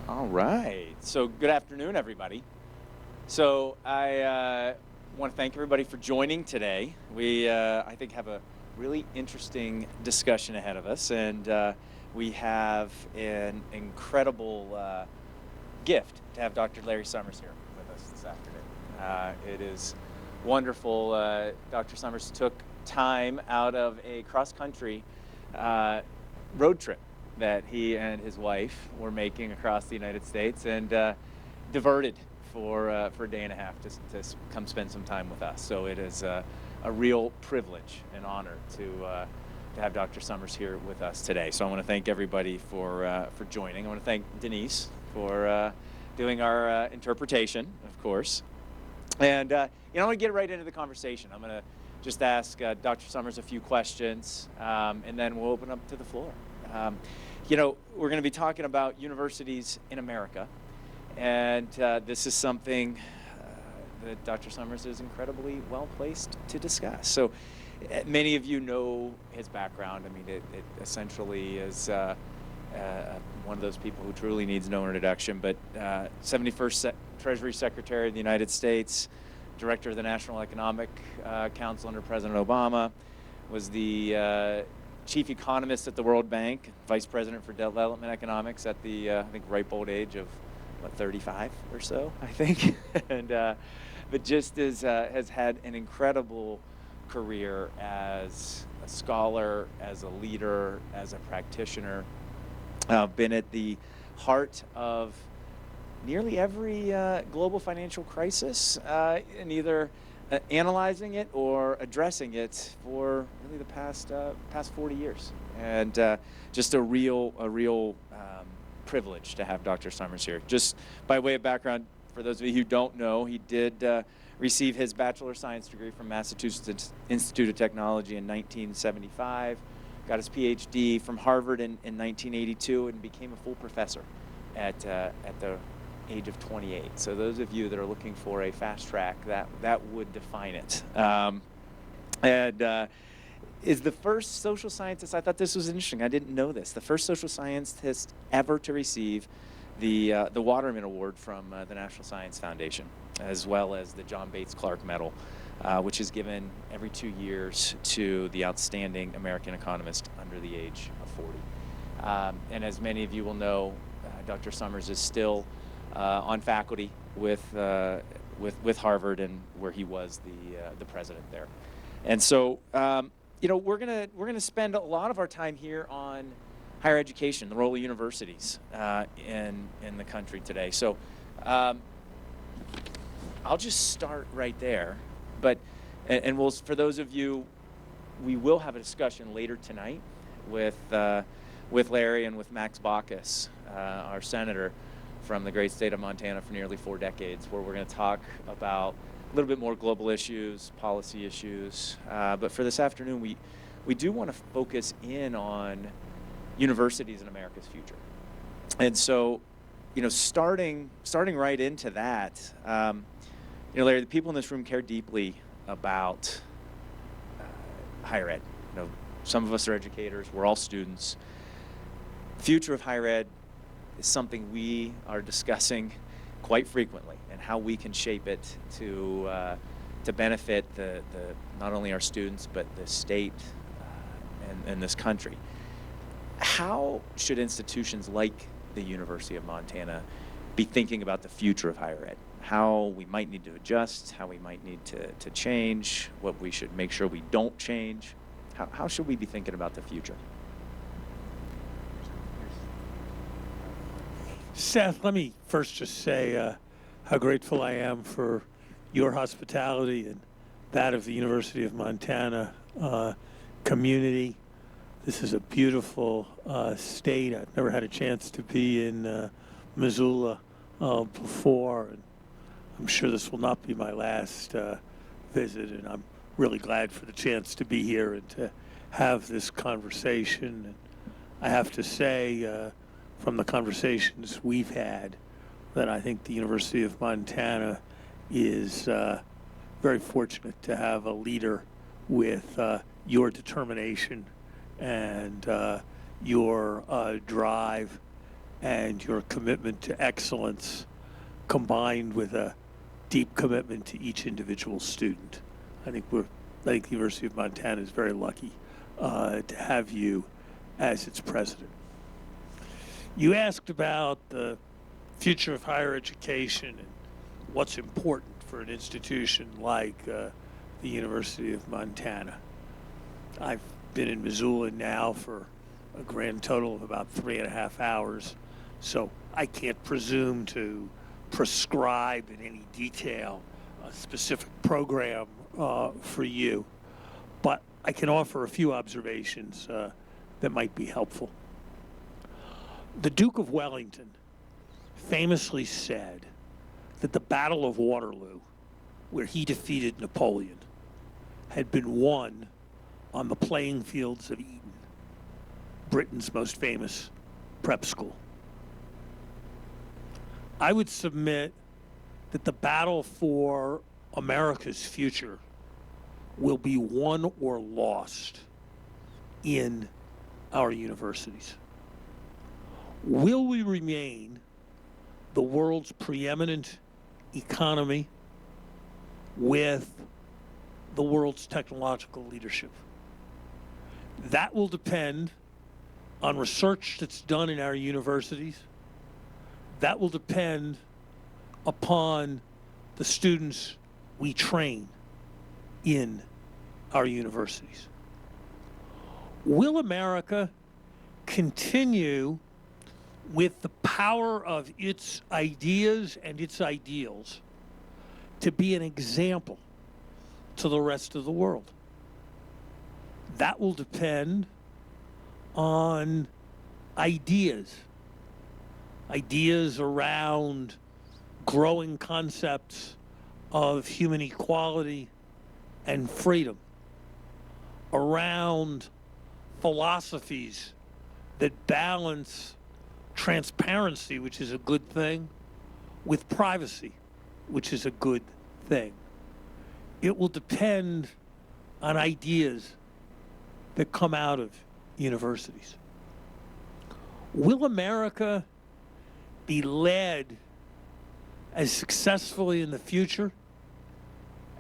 All right. So good afternoon, everybody. So I want to thank everybody for joining today. We, I think, have a really interesting discussion ahead of us, and we have an incredible gift to have Dr. Larry Summers here with us this afternoon. It is wonderful. Dr. Summers took time out of a cross-country road trip that he and his wife were making across the United States, and diverted for a day and a half to come spend some time with us. So it is a real privilege and honor to have Dr. Summers here with us today. So I want to thank everybody for joining. I want to thank Denise for doing our interpretation, of course. And I want to get right into the conversation. I'm going to just ask Dr. Summers a few questions, and then we'll open up to the floor. We're going to be talking about universities in America, and this is something that Dr. Summers is incredibly well placed to discuss. So many of you know his background. I mean, it essentially is one of those people who truly needs no introduction, but 71st Treasury Secretary of the United States, Director of the National Economic Council under President Obama, was the Chief Economist at the World Bank, Vice President for Development Economics at the, I think, ripe old age of, 35 or so, I think. And but just has had an incredible career as a scholar, as a leader, as a practitioner. Been at the heart of nearly every global financial crisis, and either analyzing it or addressing it for really the past 40 years, and just a real privilege to have Dr. Summers here. Just by way of background, for those of you who don't know, he did receive his Bachelor of Science degree from Massachusetts Institute of Technology in 1975, got his PhD from Harvard in 1982, and became a full professor at the age of 28. So those of you that are looking for a fast track, that would define it. And is the first social scientist, I thought this was interesting, I didn't know this, the first social scientist ever to receive the Waterman Award from the National Science Foundation, as well as the John Bates Clark Medal, which is given every 2 years to the outstanding American economist under the age of 40. And as many of you will know, Dr. Summers is still on faculty with Harvard, and where he was the president there. And so we're gonna spend a lot of our time here on higher education, the role of universities in the country today. So I'll just start right there. But we'll, for those of you, we will have a discussion later tonight with Larry and with Max Baucus, our senator from the great state of Montana for nearly 4 decades, where we're going to talk about a little bit more global issues, policy issues. But for this afternoon, we do want to focus in on universities in America's future. And so, starting right into that, Larry, the people in this room care deeply about higher ed. Some of us are educators. We're all students. The future of higher ed is something we are discussing quite frequently, and how we can shape it to benefit the not only our students but the state and this country. How should institutions like the University of Montana be thinking about the future of higher ed? How we might need to adjust, how we might need to change, what we should make sure we don't change. How should we be thinking about the future? Seth, let me first just say how grateful I am for your hospitality and that of the University of Montana community. This is a beautiful state. I've never had a chance to be in Missoula before, and I'm sure this will not be my last visit, and I'm really glad for the chance to be here and to have this conversation. And I have to say, from the conversations we've had, that I think the University of Montana is very fortunate to have a leader with your determination and your drive and your commitment to excellence combined with a deep commitment to each individual student. I think the University of Montana is very lucky to have you as its president. You asked about the future of higher education and what's important for an institution like the University of Montana. I've been in Missoula now for a grand total of about 3.5 hours, so I can't presume to prescribe in any detail a specific program for you, but I can offer a few observations that might be helpful. The Duke of Wellington famously said that the Battle of Waterloo, where he defeated Napoleon, had been won on the playing fields of Eton, Britain's most famous prep school. I would submit that the battle for America's future will be won or lost in our universities. Will we remain the world's preeminent economy with the world's technological leadership? That will depend on research that's done in our universities. That will depend upon the students we train in our universities. Will America continue with the power of its ideas and its ideals to be an example to the rest of the world? That will depend on ideas around growing concepts of human equality and freedom, around philosophies that balance transparency, which is a good thing, with privacy, which is a good thing. It will depend on ideas that come out of universities. Will America be led as successfully in the future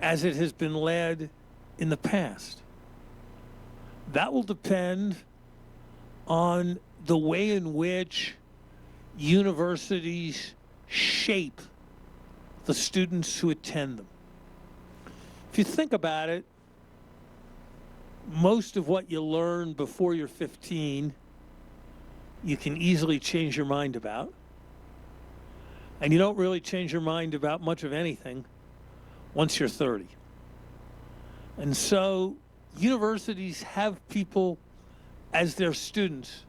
as it has been led in the past? That will depend on the way in which universities shape the students who attend them. If you think about it, most of what you learn before you're 15, you can easily change your mind about. And you don't really change your mind about much of anything once you're 30. And so universities have people as their students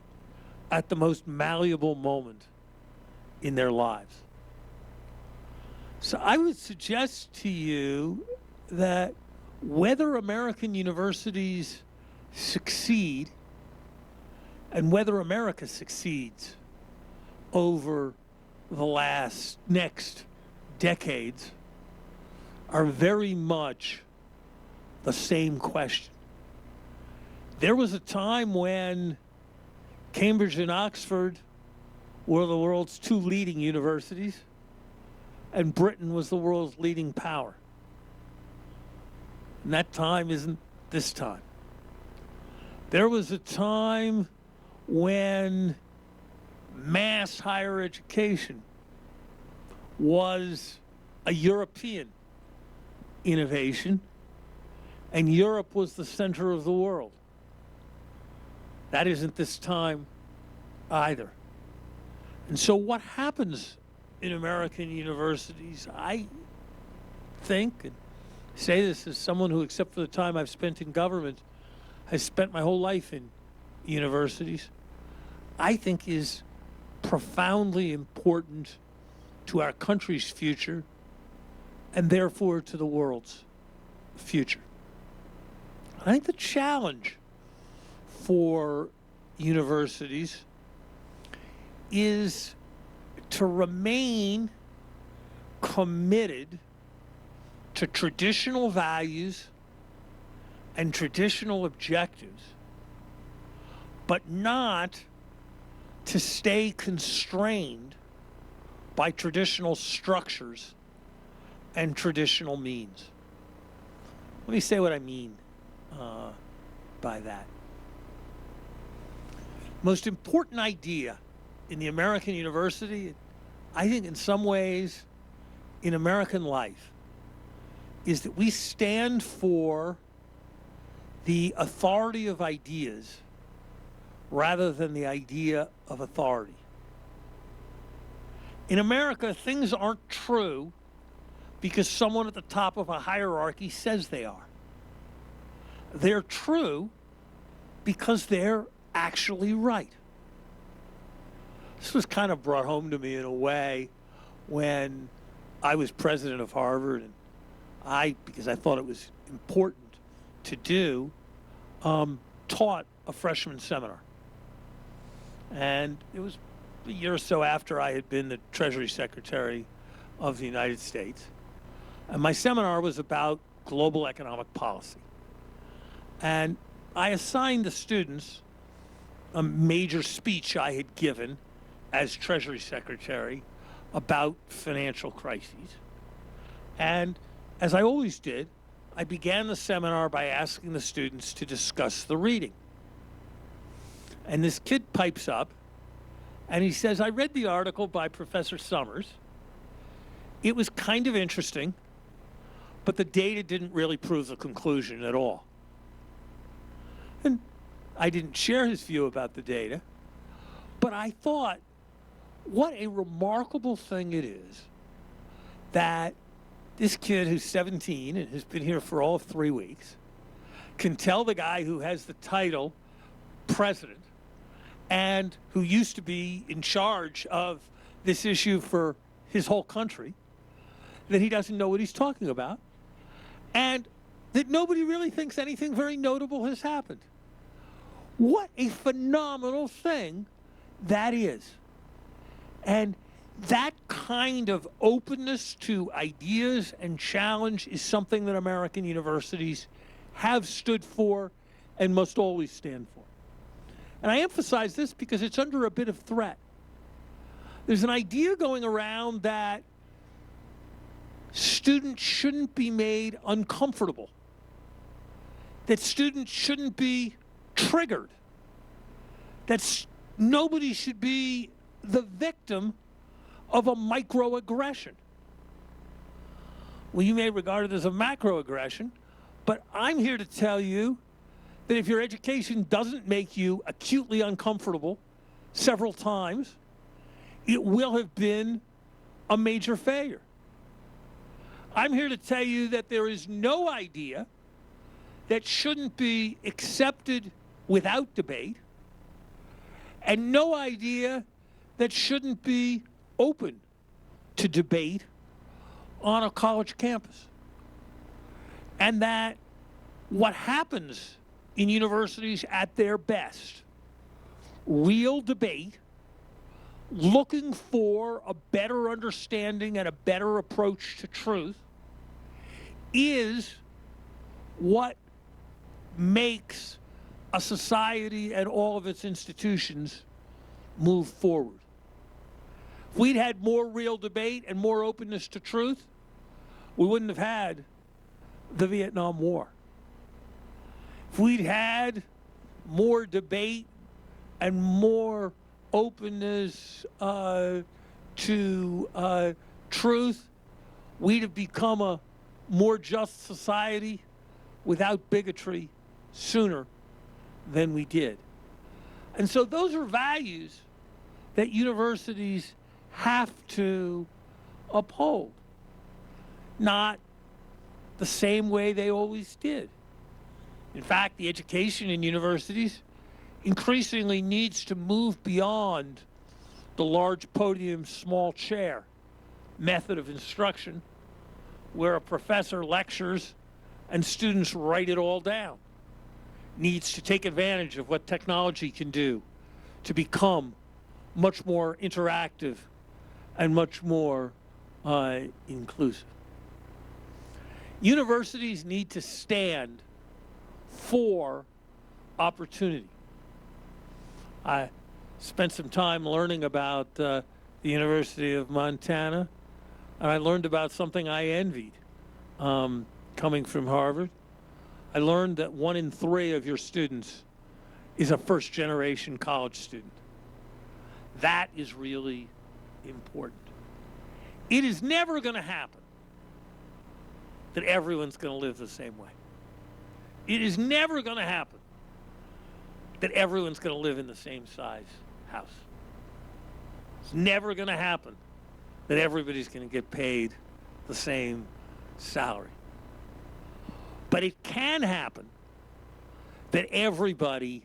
at the most malleable moment in their lives. So I would suggest to you that whether American universities succeed and whether America succeeds over the next decades are very much the same question. There was a time when Cambridge and Oxford were the world's two leading universities, and Britain was the world's leading power. And that time isn't this time. There was a time when mass higher education was a European innovation, and Europe was the center of the world. That isn't this time either. And so what happens in American universities, I think, and say this as someone who, except for the time I've spent in government, has spent my whole life in universities, I think is profoundly important to our country's future and therefore to the world's future. I think the challenge for universities is to remain committed to traditional values and traditional objectives, but not to stay constrained by traditional structures and traditional means. Let me say what I mean by that. Most important idea in the American university, I think in some ways in American life, is that we stand for the authority of ideas rather than the idea of authority. In America, things aren't true because someone at the top of a hierarchy says they are. They're true because they're actually right. This was kind of brought home to me in a way when I was president of Harvard, and because I thought it was important to do, taught a freshman seminar. And it was a year or so after I had been the Treasury Secretary of the United States. And my seminar was about global economic policy. And I assigned the students a major speech I had given as Treasury Secretary about financial crises. And as I always did, I began the seminar by asking the students to discuss the reading. And this kid pipes up and he says, I read the article by Professor Summers. It was kind of interesting, but the data didn't really prove the conclusion at all. And I didn't share his view about the data, but I thought, what a remarkable thing it is that this kid who's 17 and has been here for all of 3 weeks can tell the guy who has the title president and who used to be in charge of this issue for his whole country that he doesn't know what he's talking about, and that nobody really thinks anything very notable has happened. What a phenomenal thing that is. And that kind of openness to ideas and challenge is something that American universities have stood for and must always stand for. And I emphasize this because it's under a bit of threat. There's an idea going around that students shouldn't be made uncomfortable, that students shouldn't be triggered, that nobody should be the victim of a microaggression. Well, you may regard it as a macroaggression, but I'm here to tell you that if your education doesn't make you acutely uncomfortable several times, it will have been a major failure. I'm here to tell you that there is no idea that shouldn't be accepted without debate, and no idea that shouldn't be open to debate on a college campus. And that what happens in universities at their best, real debate, looking for a better understanding and a better approach to truth, is what makes a society and all of its institutions move forward. If we'd had more real debate and more openness to truth, we wouldn't have had the Vietnam War. If we'd had more debate and more openness to truth, we'd have become a more just society without bigotry sooner than we did. And so those are values that universities have to uphold, not the same way they always did. In fact, the education in universities increasingly needs to move beyond the large podium, small chair method of instruction, where a professor lectures and students write it all down. Needs to take advantage of what technology can do to become much more interactive and much more inclusive. Universities need to stand for opportunity. spent some time learning about the University of Montana, and I learned about something I envied coming from Harvard. I learned that 1 in 3 of your students is a first-generation college student. That is really important. It is never going to happen that everyone's going to live the same way. It is never going to happen that everyone's going to live in the same size house. It's never going to happen that everybody's going to get paid the same salary. But it can happen that everybody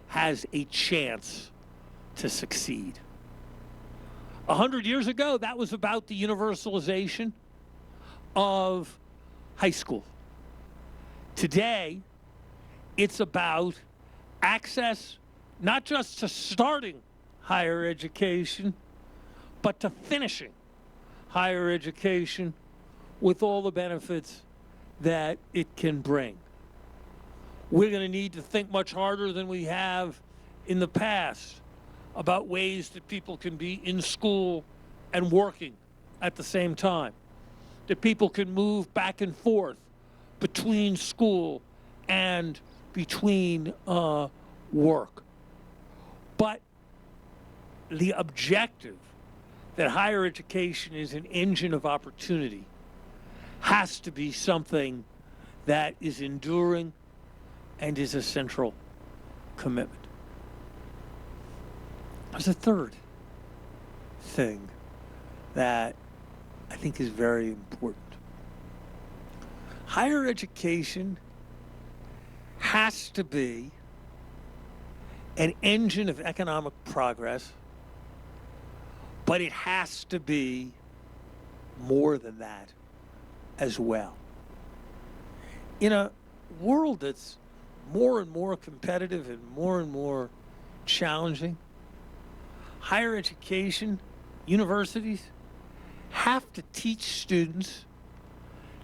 has a chance to succeed. 100 years ago, that was about the universalization of high school. Today, it's about access not just to starting higher education, but to finishing higher education with all the benefits that it can bring. We're going to need to think much harder than we have in the past about ways that people can be in school and working at the same time, that people can move back and forth between school and between work. But the objective that higher education is an engine of opportunity has to be something that is enduring and is a central commitment. There's a third thing that I think is very important. Higher education has to be an engine of economic progress, but it has to be more than that as well. In a world that's more and more competitive and more challenging, higher education, universities have to teach students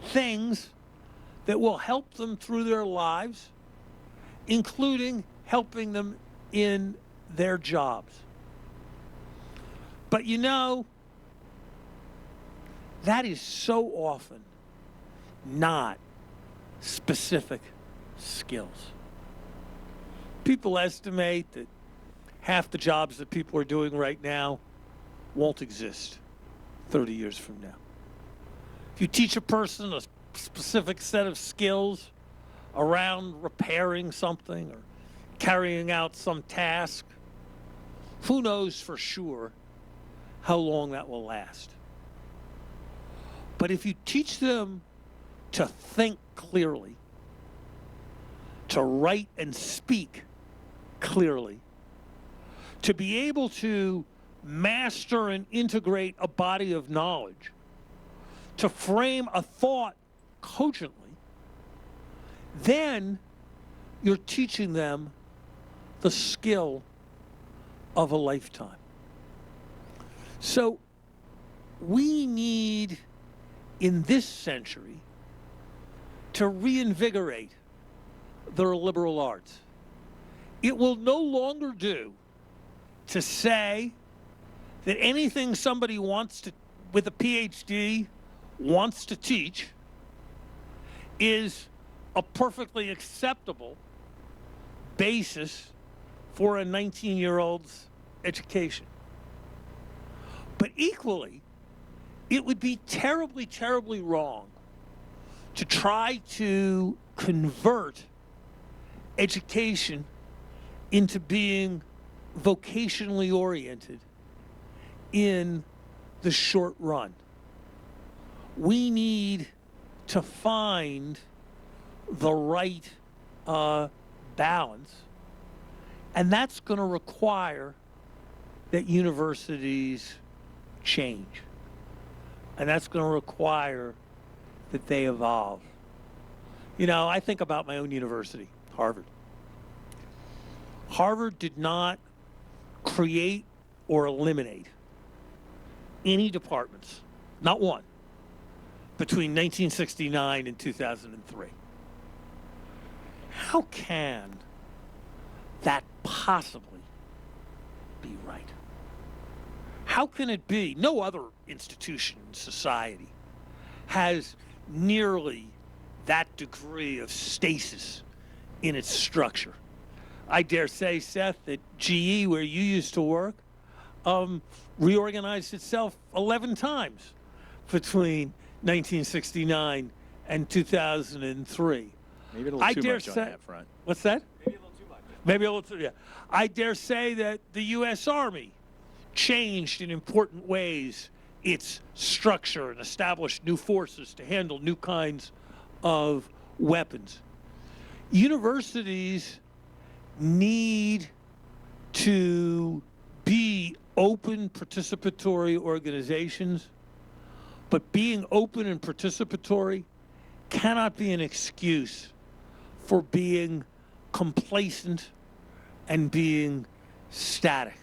things that will help them through their lives, including helping them in their jobs. But you know, that is so often not specific skills. People estimate that half the jobs that people are doing right now won't exist 30 years from now. If you teach a person a specific set of skills around repairing something or carrying out some task, who knows for sure how long that will last. But if you teach them to think clearly, to write and speak clearly, to be able to master and integrate a body of knowledge, to frame a thought cogently, then you're teaching them the skill of a lifetime. So we need, in this century, to reinvigorate the liberal arts. It will no longer do to say that anything somebody wants to, with a PhD, wants to teach is a perfectly acceptable basis for a 19-year-old's education. But equally, it would be terribly, terribly wrong to try to convert education into being vocationally oriented in the short run. We need to find the right balance, and that's going to require that universities change, and that's going to require that they evolve. You know, I think about my own university, Harvard. Harvard did not create or eliminate any departments, not one, between 1969 and 2003. How can that possibly be right? How can it be? No other institution in society has nearly that degree of stasis in its structure. I dare say, Seth, that GE, where you used to work, reorganized itself 11 times between 1969 and 2003. Maybe a little too much on that front. What's that? Maybe a little too much. Maybe a little too, yeah. I dare say that the U.S. Army changed in important ways its structure and established new forces to handle new kinds of weapons. Universities need to be open, participatory organizations, but being open and participatory cannot be an excuse for being complacent and being static.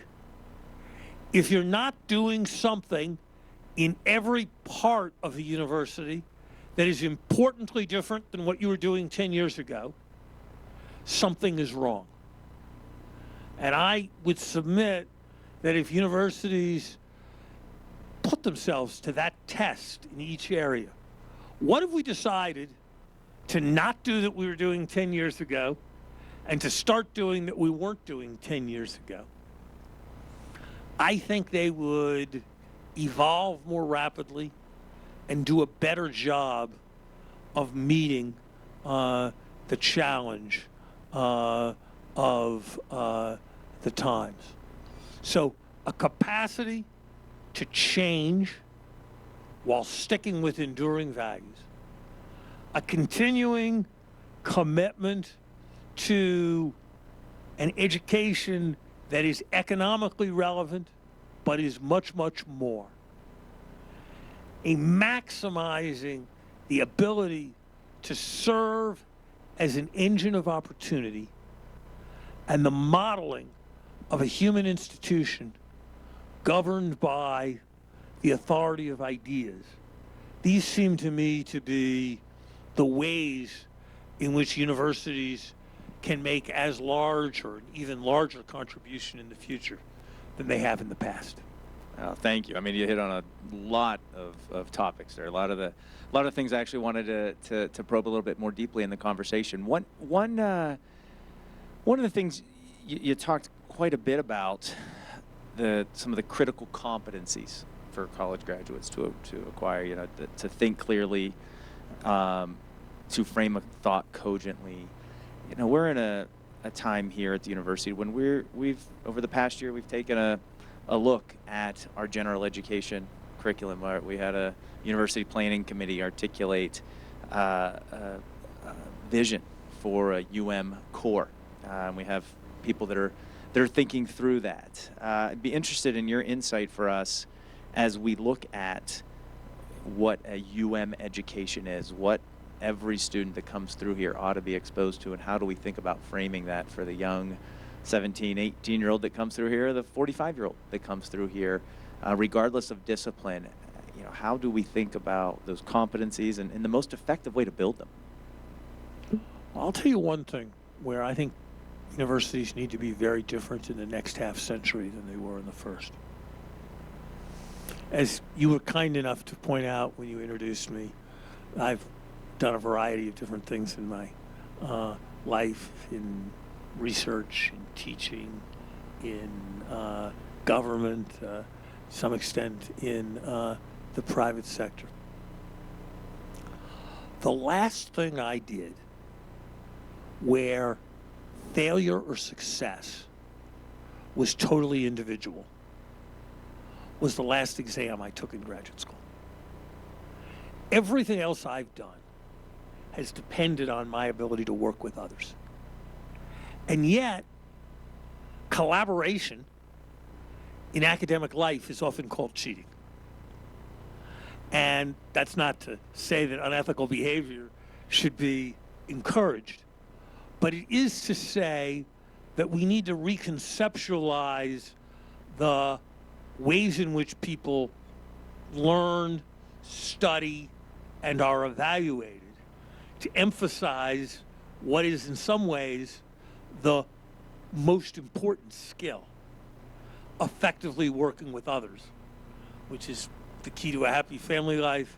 If you're not doing something in every part of the university that is importantly different than what you were doing 10 years ago, something is wrong. And I would submit that if universities put themselves to that test in each area, what have we decided to not do that we were doing 10 years ago and to start doing that we weren't doing 10 years ago? I think they would evolve more rapidly and do a better job of meeting the challenge of the times. So a capacity to change while sticking with enduring values, a continuing commitment to an education that is economically relevant, but is much, much more. A maximizing the ability to serve as an engine of opportunity and the modeling of a human institution governed by the authority of ideas. These seem to me to be the ways in which universities can make as large or an even larger contribution in the future than they have in the past. Thank you. I mean, you hit on a lot of topics there. A lot of things I actually wanted to probe a little bit more deeply in the conversation. One of the things you talked quite a bit about some of the critical competencies for college graduates to acquire. You know, to think clearly, to frame a thought cogently. You know, we're in a time here at the university when we've over the past year we've taken a look at our general education curriculum. We had a university planning committee articulate a vision for a UM core. And we have people that are thinking through that. I'd be interested in your insight for us as we look at what a UM education is, what every student that comes through here ought to be exposed to, and how do we think about framing that for the young 17, 18-year-old that comes through here, the 45-year-old that comes through here, regardless of discipline. You know, how do we think about those competencies and the most effective way to build them? I'll tell you one thing where I think universities need to be very different in the next half century than they were in the first. As you were kind enough to point out when you introduced me, I've done a variety of different things in my life, in research, in teaching, in government, to some extent in the private sector. The last thing I did where failure or success was totally individual was the last exam I took in graduate school. Everything else I've done has depended on my ability to work with others. And yet, collaboration in academic life is often called cheating. And that's not to say that unethical behavior should be encouraged, but it is to say that we need to reconceptualize the ways in which people learn, study, and are evaluated to emphasize what is in some ways the most important skill. effectively working with others, which is the key to a happy family life,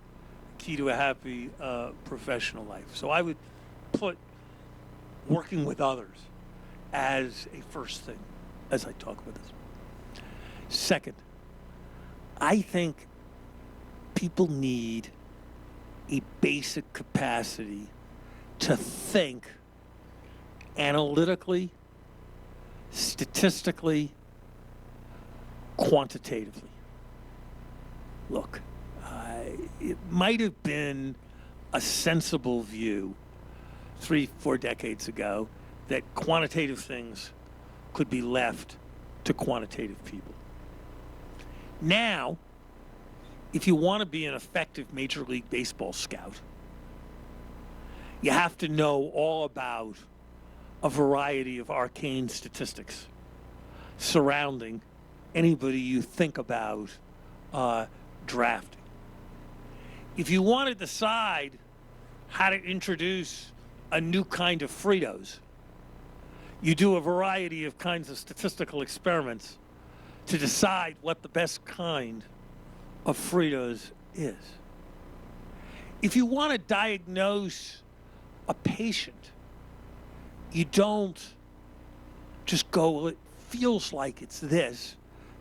key to a happy professional life. So I would put working with others as a first thing as I talk about this. Second, I think people need a basic capacity to think analytically, statistically, quantitatively. Look, it might have been a sensible view 3-4 decades ago that quantitative things could be left to quantitative people. Now, if you want to be an effective Major League Baseball scout, you have to know all about a variety of arcane statistics surrounding anybody you think about drafting. If you want to decide how to introduce a new kind of Fritos, you do a variety of kinds of statistical experiments to decide what the best kind of Fritos is. If you want to diagnose a patient, you don't just go, well, it feels like it's this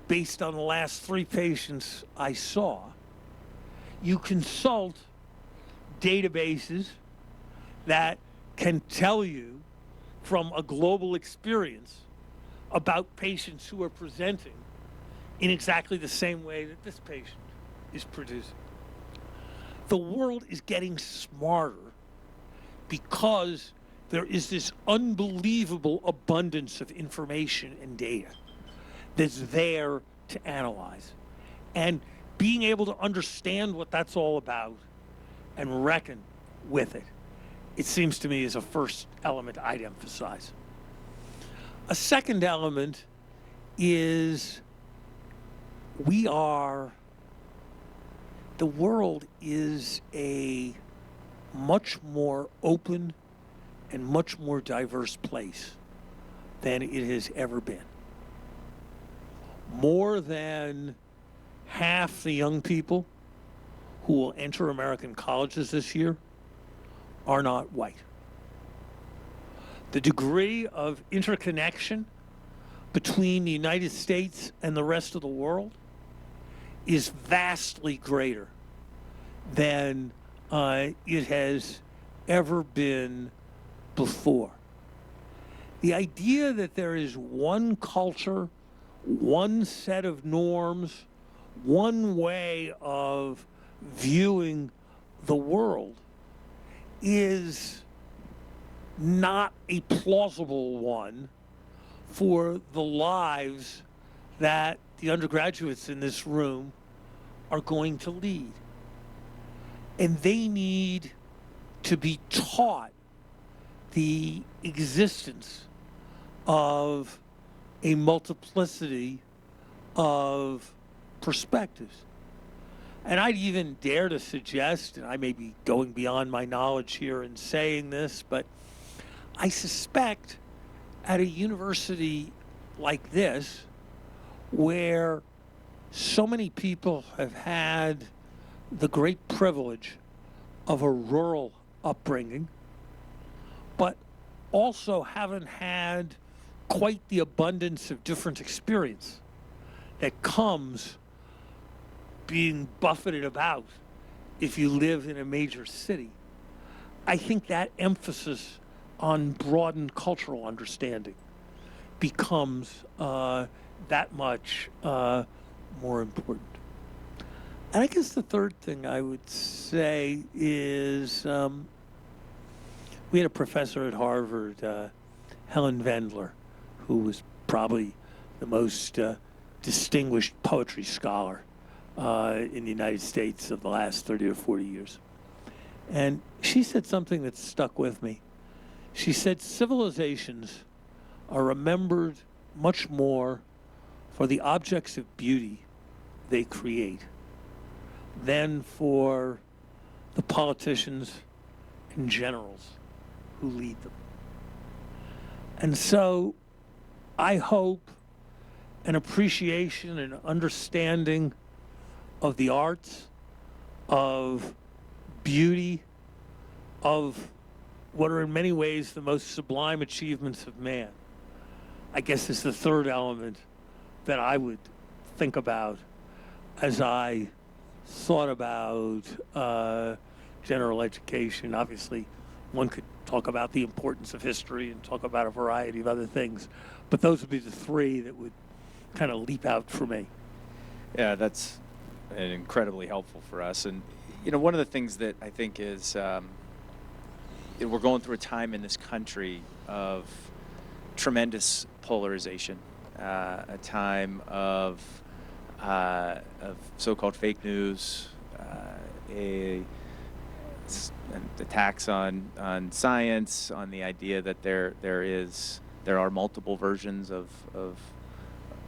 based on the last 3 patients I saw. You consult databases that can tell you from a global experience about patients who are presenting in exactly the same way that this patient is producing. The world is getting smarter because there is this unbelievable abundance of information and data that's there to analyze. And being able to understand what that's all about and reckon with it, it seems to me is a first element I'd emphasize. A second element is the world is a much more open and much more diverse place than it has ever been. More than half the young people who will enter American colleges this year are not white. The degree of interconnection between the United States and the rest of the world is vastly greater than it has ever been before. The idea that there is one culture, one set of norms, one way of viewing the world is not a plausible one for the lives that the undergraduates in this room are going to lead. And they need to be taught the existence of a multiplicity of perspectives. And I'd even dare to suggest, and I may be going beyond my knowledge here in saying this, but I suspect at a university like this, where so many people have had the great privilege of a rural upbringing, but also haven't had quite the abundance of different experience that comes being buffeted about if you live in a major city. I think that emphasis on broadened cultural understanding becomes that much more important. And I guess the third thing I would say is we had a professor at Harvard, Helen Vendler, who was probably the most distinguished poetry scholar in the United States of the last 30 or 40 years. And she said something that stuck with me. She said civilizations are remembered much more for the objects of beauty they create than for the politicians and generals who lead them. And so I hope an appreciation and understanding of the arts, of beauty, of what are in many ways the most sublime achievements of man. I guess is the third element that I would think about as I thought about general education. Obviously, one could talk about the importance of history and talk about a variety of other things, but those would be the three that would kind of leap out for me. Yeah, that's incredibly helpful for us. And, one of the things that I think is we're going through a time in this country of tremendous polarization, a time of so-called fake news, attacks on science, on the idea that there are multiple versions of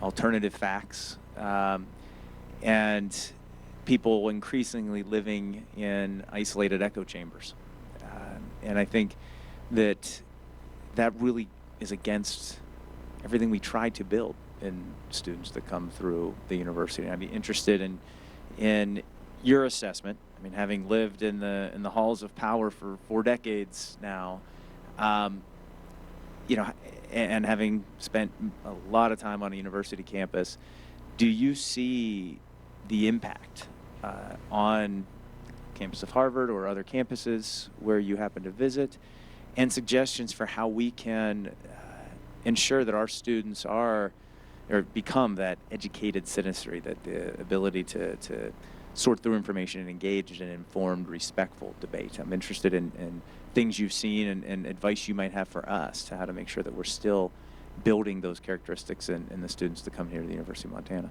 alternative facts, and people increasingly living in isolated echo chambers. And I think that really is against everything we try to build in students that come through the university. I'd be interested in your assessment. I mean, having lived in the halls of power for 4 decades now, and having spent a lot of time on a university campus, do you see the impact on campus of Harvard or other campuses where you happen to visit, and suggestions for how we can ensure that our students become that educated citizenry, that the ability to sort through information and engage in an informed, respectful debate? I'm interested in things you've seen and advice you might have for us to how to make sure that we're still building those characteristics in the students that come here to the University of Montana.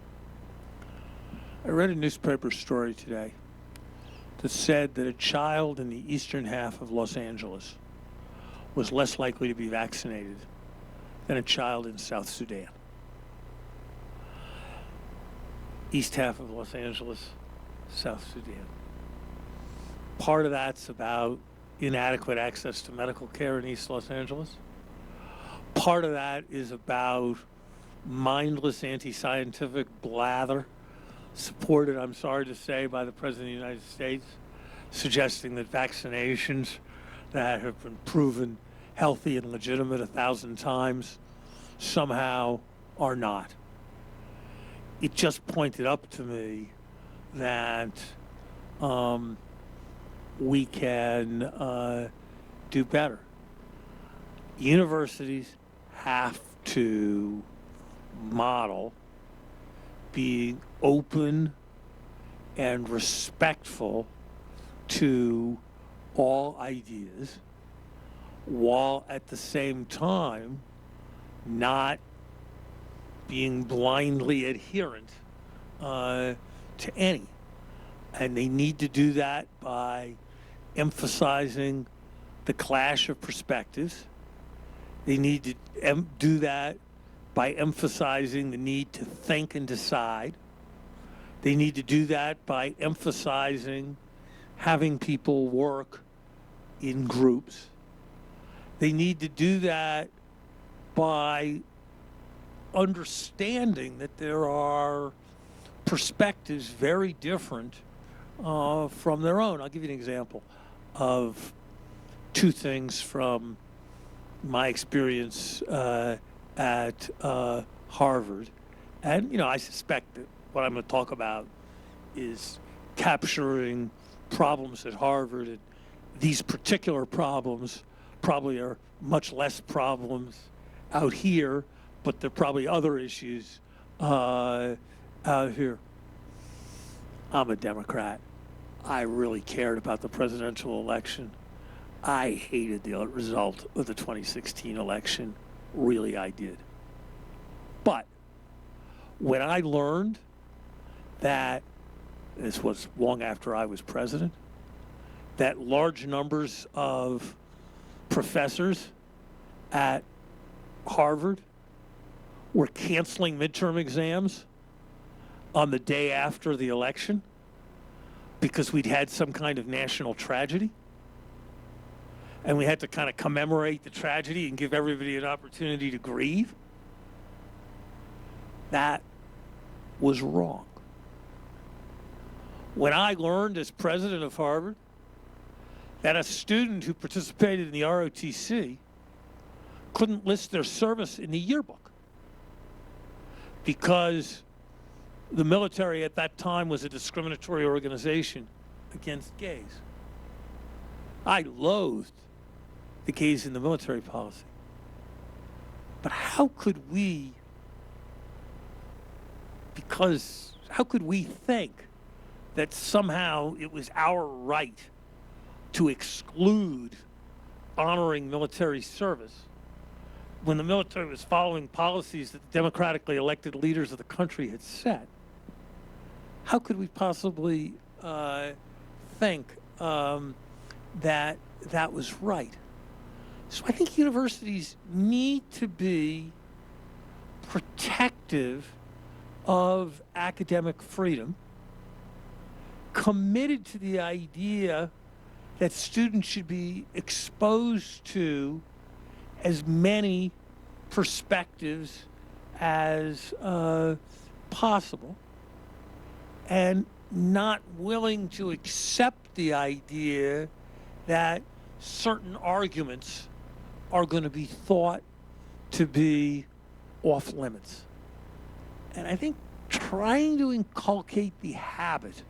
I read a newspaper story today that said that a child in the eastern half of Los Angeles was less likely to be vaccinated than a child in South Sudan. East half of Los Angeles, South Sudan. Part of that's about inadequate access to medical care in East Los Angeles. Part of that is about mindless anti-scientific blather, supported, I'm sorry to say, by the President of the United States, suggesting that vaccinations that have been proven healthy and legitimate 1,000 times somehow are not. It just pointed up to me that we can do better. Universities have to model being open and respectful to all ideas, while at the same time not being blindly adherent to any. And they need to do that by emphasizing the clash of perspectives. They need to do that by emphasizing the need to think and decide. They need to do that by emphasizing having people work in groups. They need to do that by understanding that there are perspectives very different from their own. I'll give you an example of 2 things from my experience at Harvard. And, I suspect that what I'm going to talk about is capturing problems at Harvard. And these particular problems probably are much less problems out here, but there are probably other issues out here. I'm a Democrat. I really cared about the presidential election. I hated the result of the 2016 election. Really, I did. But when I learned that, this was long after I was president, that large numbers of professors at Harvard were canceling midterm exams on the day after the election because we'd had some kind of national tragedy, and we had to kind of commemorate the tragedy and give everybody an opportunity to grieve. that was wrong. When I learned as president of Harvard that a student who participated in the ROTC couldn't list their service in the yearbook because the military at that time was a discriminatory organization against gays. I loathed the gays in the military policy. But how could we think that somehow it was our right to exclude honoring military service when the military was following policies that the democratically elected leaders of the country had set? How could we possibly think that that was right? So I think universities need to be protective of academic freedom, committed to the idea that students should be exposed to as many perspectives as possible, and not willing to accept the idea that certain arguments are going to be thought to be off limits. And I think trying to inculcate the habit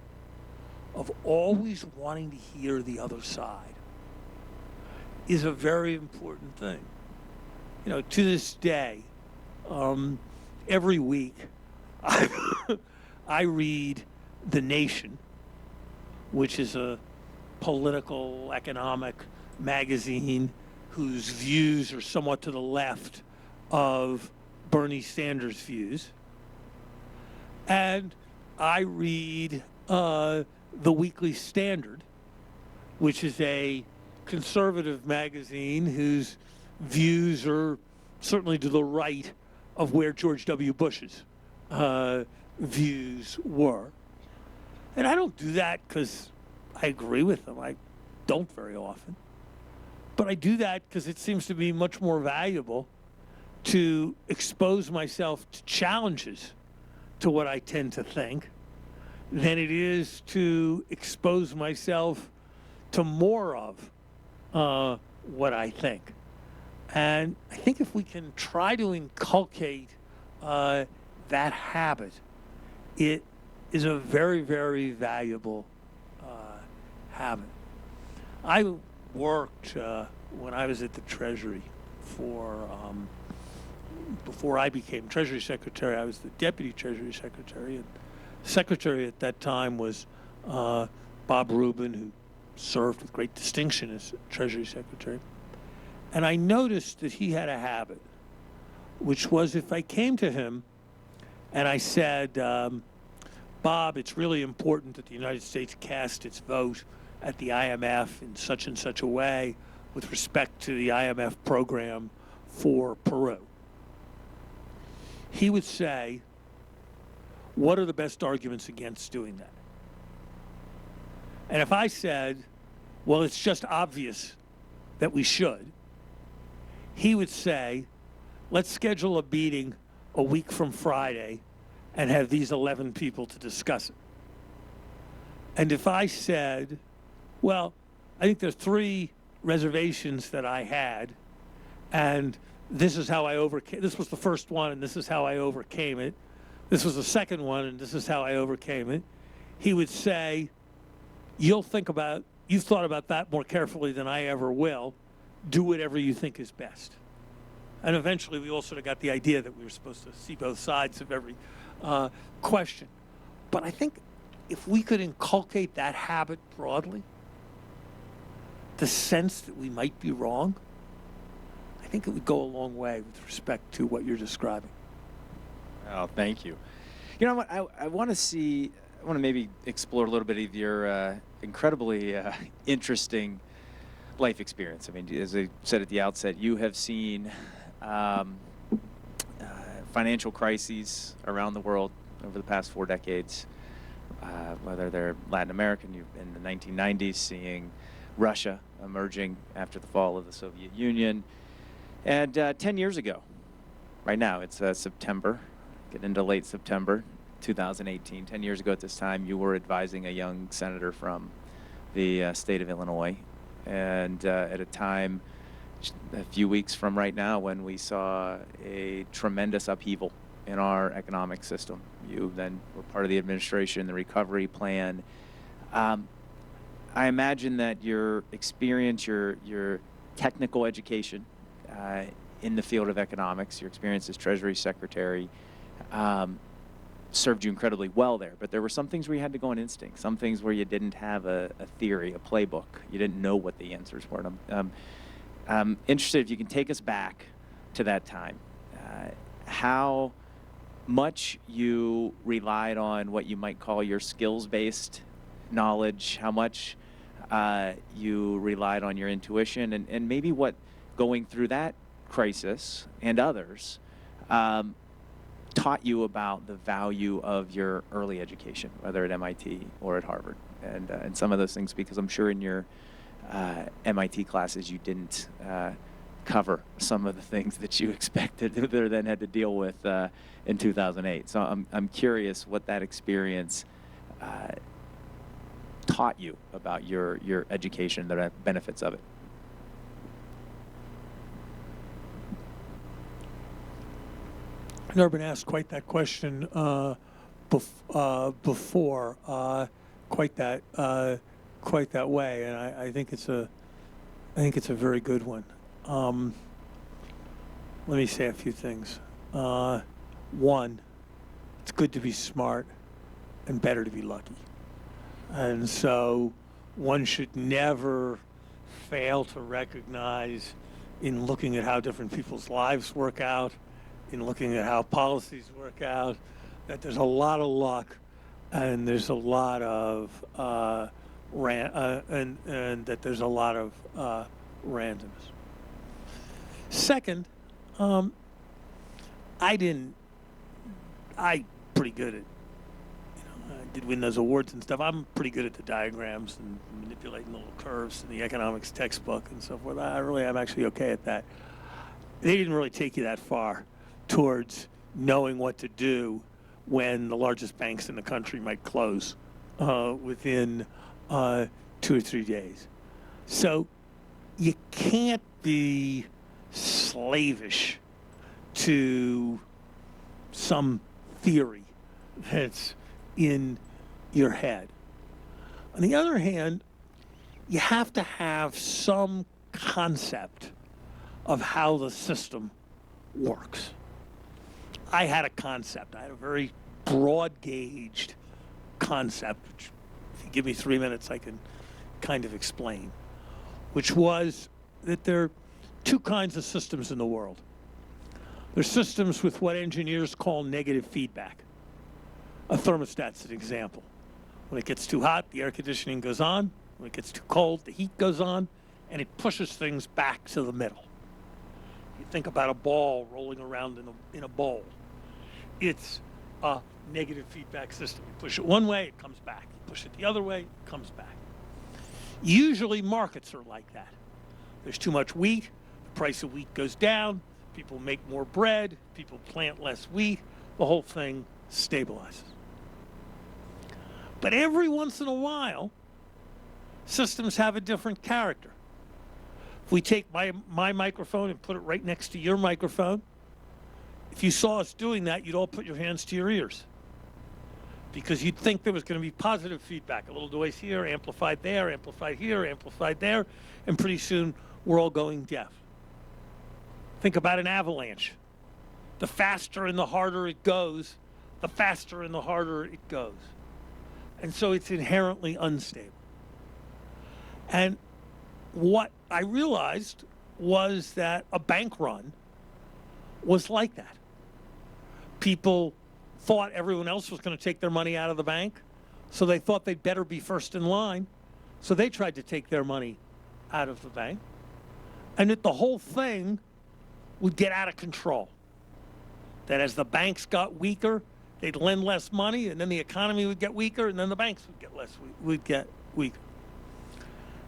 of always wanting to hear the other side is a very important thing. You know, to this day, every week, I read The Nation, which is a political, economic magazine whose views are somewhat to the left of Bernie Sanders' views. And I read The Weekly Standard, which is a conservative magazine whose views are certainly to the right of where George W. Bush's views were. And I don't do that because I agree with them. I don't very often. But I do that because it seems to be much more valuable to expose myself to challenges to what I tend to think than it is to expose myself to more of what I think. And I think if we can try to inculcate that habit, it is a very, very valuable habit. I worked when I was at the Treasury before I became Treasury Secretary. I was the Deputy Treasury Secretary, and Secretary at that time was Bob Rubin, who served with great distinction as Treasury Secretary. And I noticed that he had a habit, which was if I came to him and I said, Bob, it's really important that the United States cast its vote at the IMF in such and such a way with respect to the IMF program for Peru. He would say, what are the best arguments against doing that? And if I said, well, it's just obvious that we should, he would say, let's schedule a meeting a week from Friday and have these 11 people to discuss it. And if I said, well, I think there's 3 reservations that I had, and this is how I overcame, this was the first one, and this is how I overcame it. This was the second one, and this is how I overcame it. He would say, you've thought about that more carefully than I ever will. Do whatever you think is best. And eventually we all sort of got the idea that we were supposed to see both sides of every question. But I think if we could inculcate that habit broadly, the sense that we might be wrong, I think it would go a long way with respect to what you're describing. Oh, thank you. You know what? I want to maybe explore a little bit of your incredibly interesting life experience. I mean, as I said at the outset, you have seen financial crises around the world over the past 4 decades, whether they're Latin American, you've in the 1990s seeing Russia emerging after the fall of the Soviet Union. And 10 years ago, right now, it's September get into late September 2018. 10 years ago at this time, you were advising a young senator from the state of Illinois. And at a time, a few weeks from right now, when we saw a tremendous upheaval in our economic system. You then were part of the administration, the recovery plan. I imagine that your experience, your technical education in the field of economics, your experience as Treasury Secretary, served you incredibly well there. But there were some things where you had to go on instinct, some things where you didn't have a theory, a playbook. You didn't know what the answers were. I'm interested if you can take us back to that time. How much you relied on what you might call your skills-based knowledge, how much you relied on your intuition, and maybe what going through that crisis and others taught you about the value of your early education, whether at MIT or at Harvard, and some of those things, because I'm sure in your MIT classes you didn't cover some of the things that you expected or then had to deal with in 2008. So I'm curious what that experience taught you about your education, the benefits of it. I've never been asked quite that question before, quite that way, and I think it's a very good one. Let me say a few things. One, it's good to be smart and better to be lucky. And so one should never fail to recognize, in looking at how different people's lives work out, in looking at how policies work out, that there's a lot of luck and there's a lot of and that there's a lot of randomness. Second, I'm pretty good at, I did win those awards and stuff. I'm pretty good at the diagrams and manipulating the little curves in the economics textbook and so forth. I'm actually okay at that. They didn't really take you that far towards knowing what to do when the largest banks in the country might close within 2 or 3 days. So you can't be slavish to some theory that's in your head. On the other hand, you have to have some concept of how the system works. I had a concept. I had a very broad-gauged concept, which if you give me 3 minutes, I can kind of explain, which was that there are two kinds of systems in the world. There's systems with what engineers call negative feedback. A thermostat's an example. When it gets too hot, the air conditioning goes on. When it gets too cold, the heat goes on, and it pushes things back to the middle. You think about a ball rolling around in a bowl. It's a negative feedback system. You push it one way, it comes back. You push it the other way, it comes back. Usually markets are like that. There's too much wheat, the price of wheat goes down, people make more bread, people plant less wheat, the whole thing stabilizes. But every once in a while, systems have a different character. If we take my microphone and put it right next to your microphone, if you saw us doing that, you'd all put your hands to your ears, because you'd think there was going to be positive feedback, a little noise here, amplified there, amplified here, amplified there, and pretty soon we're all going deaf. Think about an avalanche. The faster and the harder it goes, the faster and the harder it goes. And so it's inherently unstable. And what I realized was that a bank run was like that. People thought everyone else was going to take their money out of the bank, so they thought they'd better be first in line, so they tried to take their money out of the bank, and that the whole thing would get out of control. That as the banks got weaker, they'd lend less money, and then the economy would get weaker, and then the banks would get weaker.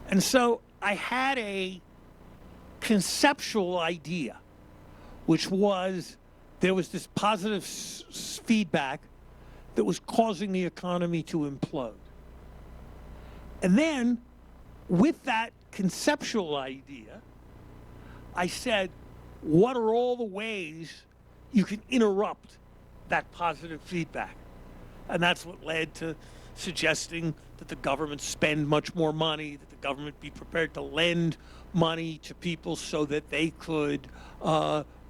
And so I had a conceptual idea, which was there was this positive feedback that was causing the economy to implode. And then, with that conceptual idea, I said, what are all the ways you can interrupt that positive feedback? And that's what led to suggesting that the government spend much more money, that the government be prepared to lend money to people so that they could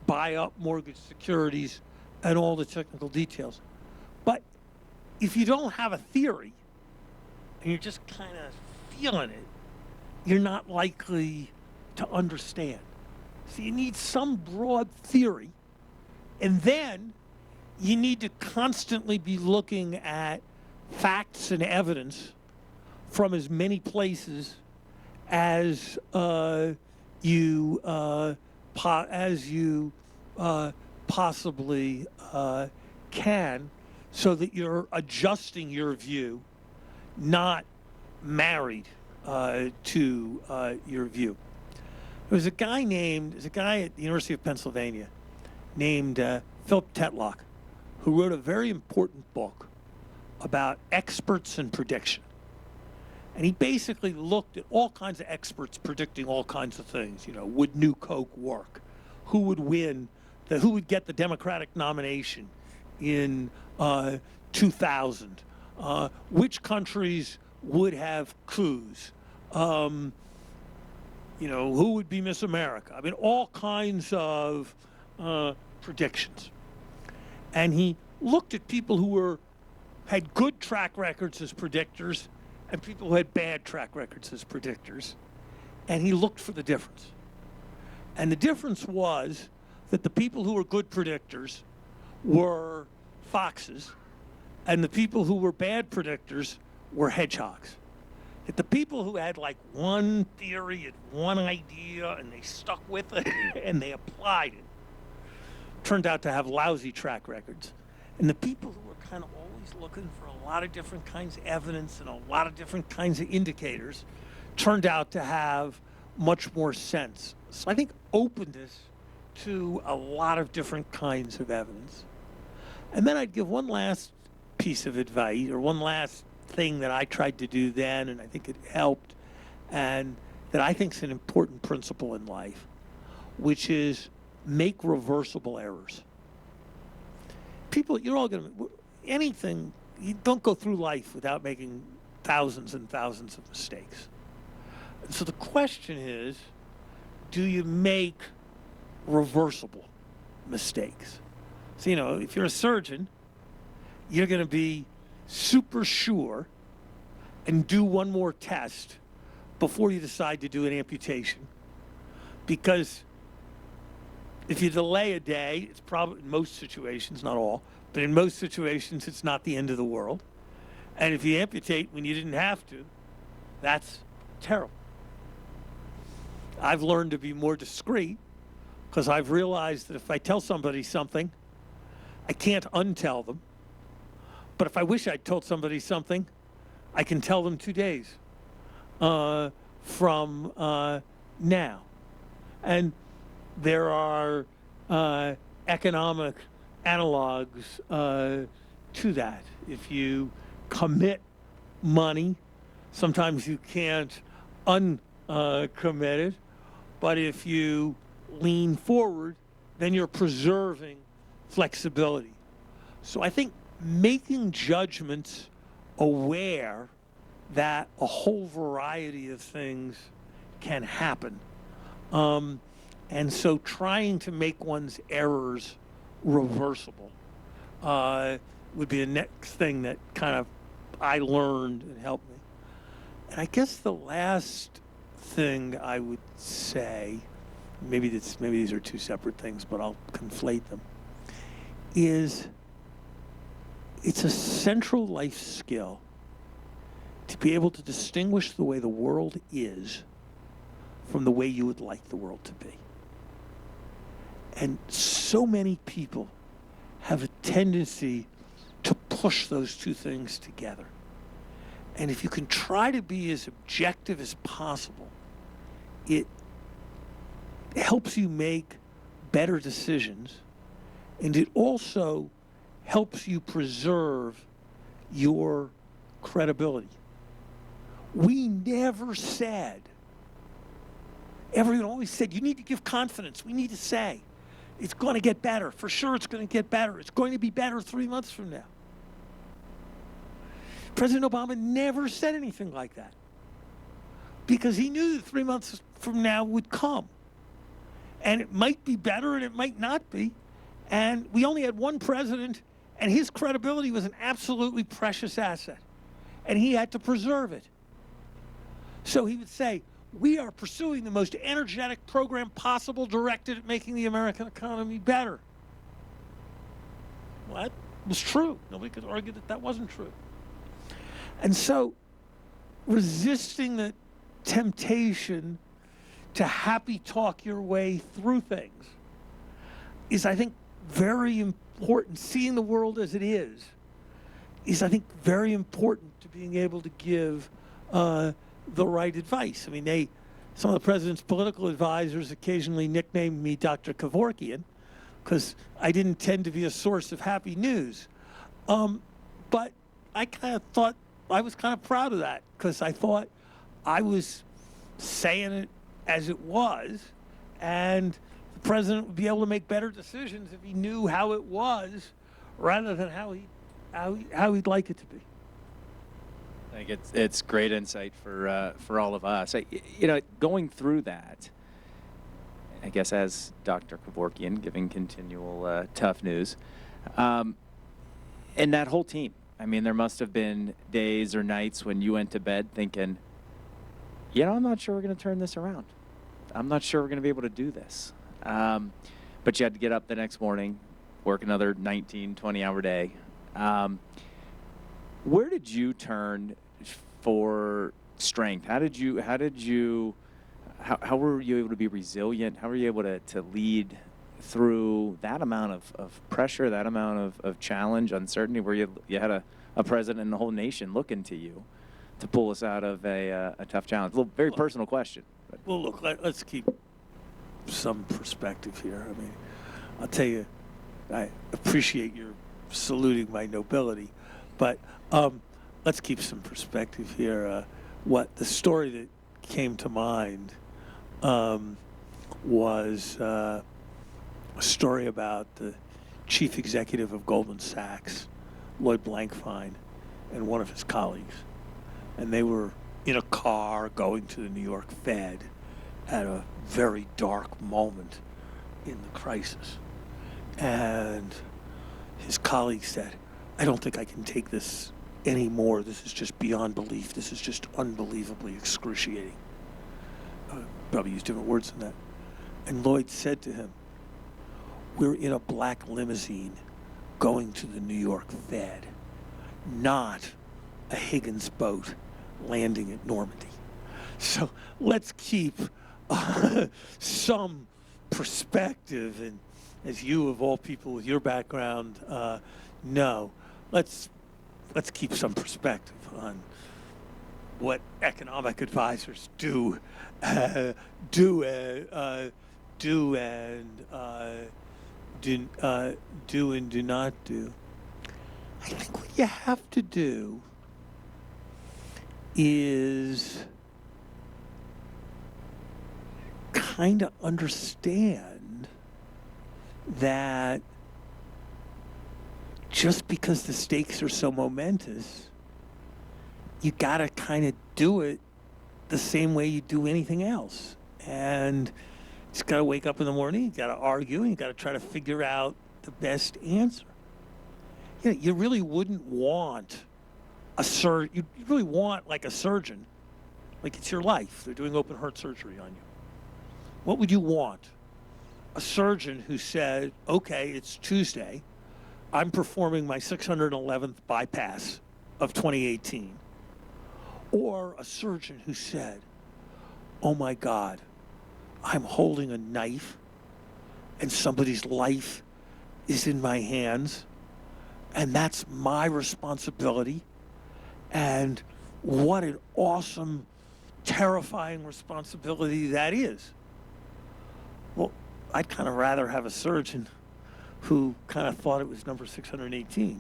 buy up mortgage securities and all the technical details. But if you don't have a theory and you're just kind of feeling it, you're not likely to understand. So you need some broad theory, and then you need to constantly be looking at facts and evidence from as many places as you possibly can, so that you're adjusting your view, not married to your view. There's a guy at the University of Pennsylvania named Philip Tetlock, who wrote a very important book about experts and prediction. And he basically looked at all kinds of experts predicting all kinds of things. You know, would New Coke work? Who would win? Who would get the Democratic nomination in 2000? Which countries would have coups? You know, who would be Miss America? I mean, all kinds of predictions. And he looked at people who had good track records as predictors and people who had bad track records as predictors, and he looked for the difference. And the difference was that the people who were good predictors were foxes, and the people who were bad predictors were hedgehogs. That the people who had like one theory and one idea and they stuck with it and they applied it turned out to have lousy track records. And the people who were kind of always looking for a lot of different kinds of evidence and a lot of different kinds of indicators turned out to have much more sense. So I think openness to a lot of different kinds of evidence. And then I'd give one last piece of advice, or one last thing that I tried to do then, and I think it helped, and that I think is an important principle in life, which is make reversible errors. People, you're all going to, anything, you don't go through life without making thousands and thousands of mistakes. And so the question is, do you make reversible mistakes? So, you know, if you're a surgeon, you're going to be super sure and do one more test before you decide to do an amputation. Because if you delay a day, it's probably, in most situations, not all, but in most situations, it's not the end of the world. And if you amputate when you didn't have to, that's terrible. I've learned to be more discreet because I've realized that if I tell somebody something, I can't untell them. But if I wish I'd told somebody something, I can tell them 2 days from now. And there are economic analogs to that. If you commit money, sometimes you can't uncommit it. But if you lean forward, then you're preserving flexibility. So I think making judgments aware that a whole variety of things can happen. And so trying to make one's errors reversible would be the next thing that kind of I learned and helped me. And I guess the last thing I would say, maybe these are two separate things, but I'll conflate them, is it's a central life skill to be able to distinguish the way the world is from the way you would like the world to be. And so many people have a tendency to push those two things together. And if you can try to be as objective as possible, it helps you make better decisions And it also helps you preserve your credibility. We never said, everyone always said, you need to give confidence. We need to say, it's going to get better. For sure it's going to get better. It's going to be better 3 months from now. President Obama never said anything like that because he knew that 3 months from now would come. And it might be better and it might not be. And we only had one president, and his credibility was an absolutely precious asset. And he had to preserve it. So he would say, we are pursuing the most energetic program possible directed at making the American economy better. Well, that was true. Nobody could argue that that wasn't true. And so resisting the temptation to happy talk your way through things is, I think, very important. Seeing the world as it is, I think, very important to being able to give the right advice. I mean, some of the president's political advisors occasionally nicknamed me Dr. Kevorkian because I didn't tend to be a source of happy news. But I kind of thought I was kind of proud of that because I thought I was saying it as it was, and the president would be able to make better decisions if he knew how it was rather than how he'd like it to be. I think it's great insight for all of us. Going through that, I guess as Dr. Kevorkian giving continual tough news, and that whole team. I mean, there must have been days or nights when you went to bed thinking, I'm not sure we're going to turn this around. I'm not sure we're going to be able to do this. But you had to get up the next morning, work another 19, 20-hour day. Where did you turn for strength? How were you able to be resilient? How were you able to lead through that amount of pressure, that amount of challenge, uncertainty, where you had a president and the whole nation looking to you to pull us out of a tough challenge? A little very personal question. But. Well, look, let's keep some perspective here. I mean, I'll tell you, I appreciate your saluting my nobility, but let's keep some perspective here. What the story that came to mind was a story about the chief executive of Goldman Sachs, Lloyd Blankfein, and one of his colleagues. And they were in a car going to the New York Fed at a very dark moment in the crisis. And his colleague said, I don't think I can take this anymore. This is just beyond belief. This is just unbelievably excruciating. Probably used different words than that. And Lloyd said to him, we're in a black limousine going to the New York Fed, not a Higgins boat landing at Normandy. So let's keep some perspective, and as you of all people with your background know, let's keep some perspective on what economic advisors do and do not do. I think what you have to do is kind of understand that just because the stakes are so momentous, you got to kind of do it the same way you do anything else. And you got to wake up in the morning, you got to argue, and you got to try to figure out the best answer. You really wouldn't want you really want like a surgeon, like it's your life. They're doing open heart surgery on you. What would you want? A surgeon who said, okay, it's Tuesday, I'm performing my 611th bypass of 2018. Or a surgeon who said, oh my God, I'm holding a knife and somebody's life is in my hands, and that's my responsibility. And what an awesome, terrifying responsibility that is. Well, I'd kind of rather have a surgeon who kind of thought it was number 618.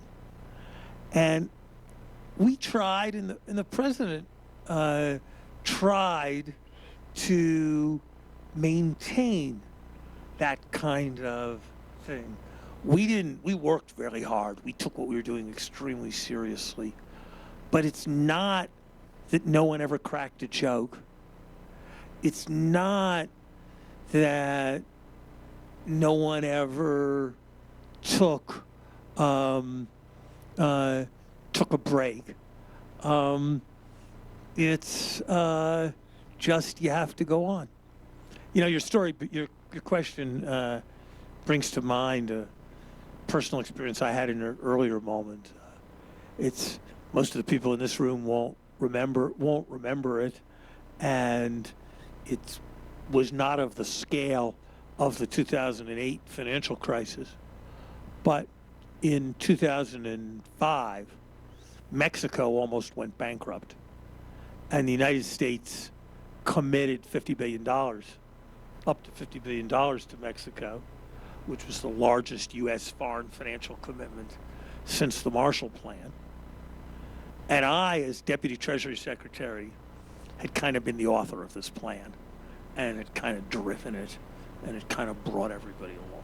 And we tried, and the president tried to maintain that kind of thing. We worked very hard. We took what we were doing extremely seriously. But it's not that no one ever cracked a joke. It's not that no one ever took took a break. It's just you have to go on. You know, your story, your question brings to mind a personal experience I had in an earlier moment. It's most of the people in this room won't remember it, and it was not of the scale of the 2008 financial crisis. But in 2005, Mexico almost went bankrupt, and the United States committed $50 billion, up to $50 billion to Mexico, which was the largest U.S. foreign financial commitment since the Marshall Plan. And I, as Deputy Treasury Secretary, had kind of been the author of this plan, and had kind of driven it, and had kind of brought everybody along.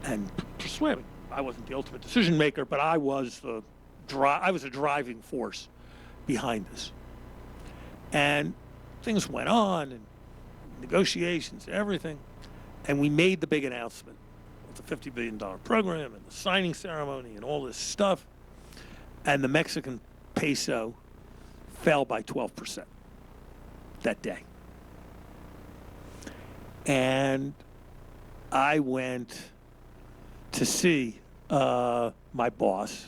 And persuading. I wasn't the ultimate decision maker, but I was a driving force behind this. And things went on, and negotiations, everything. And we made the big announcement of the $50 billion program and the signing ceremony and all this stuff. And the Mexican peso fell by 12% that day. And I went to see my boss,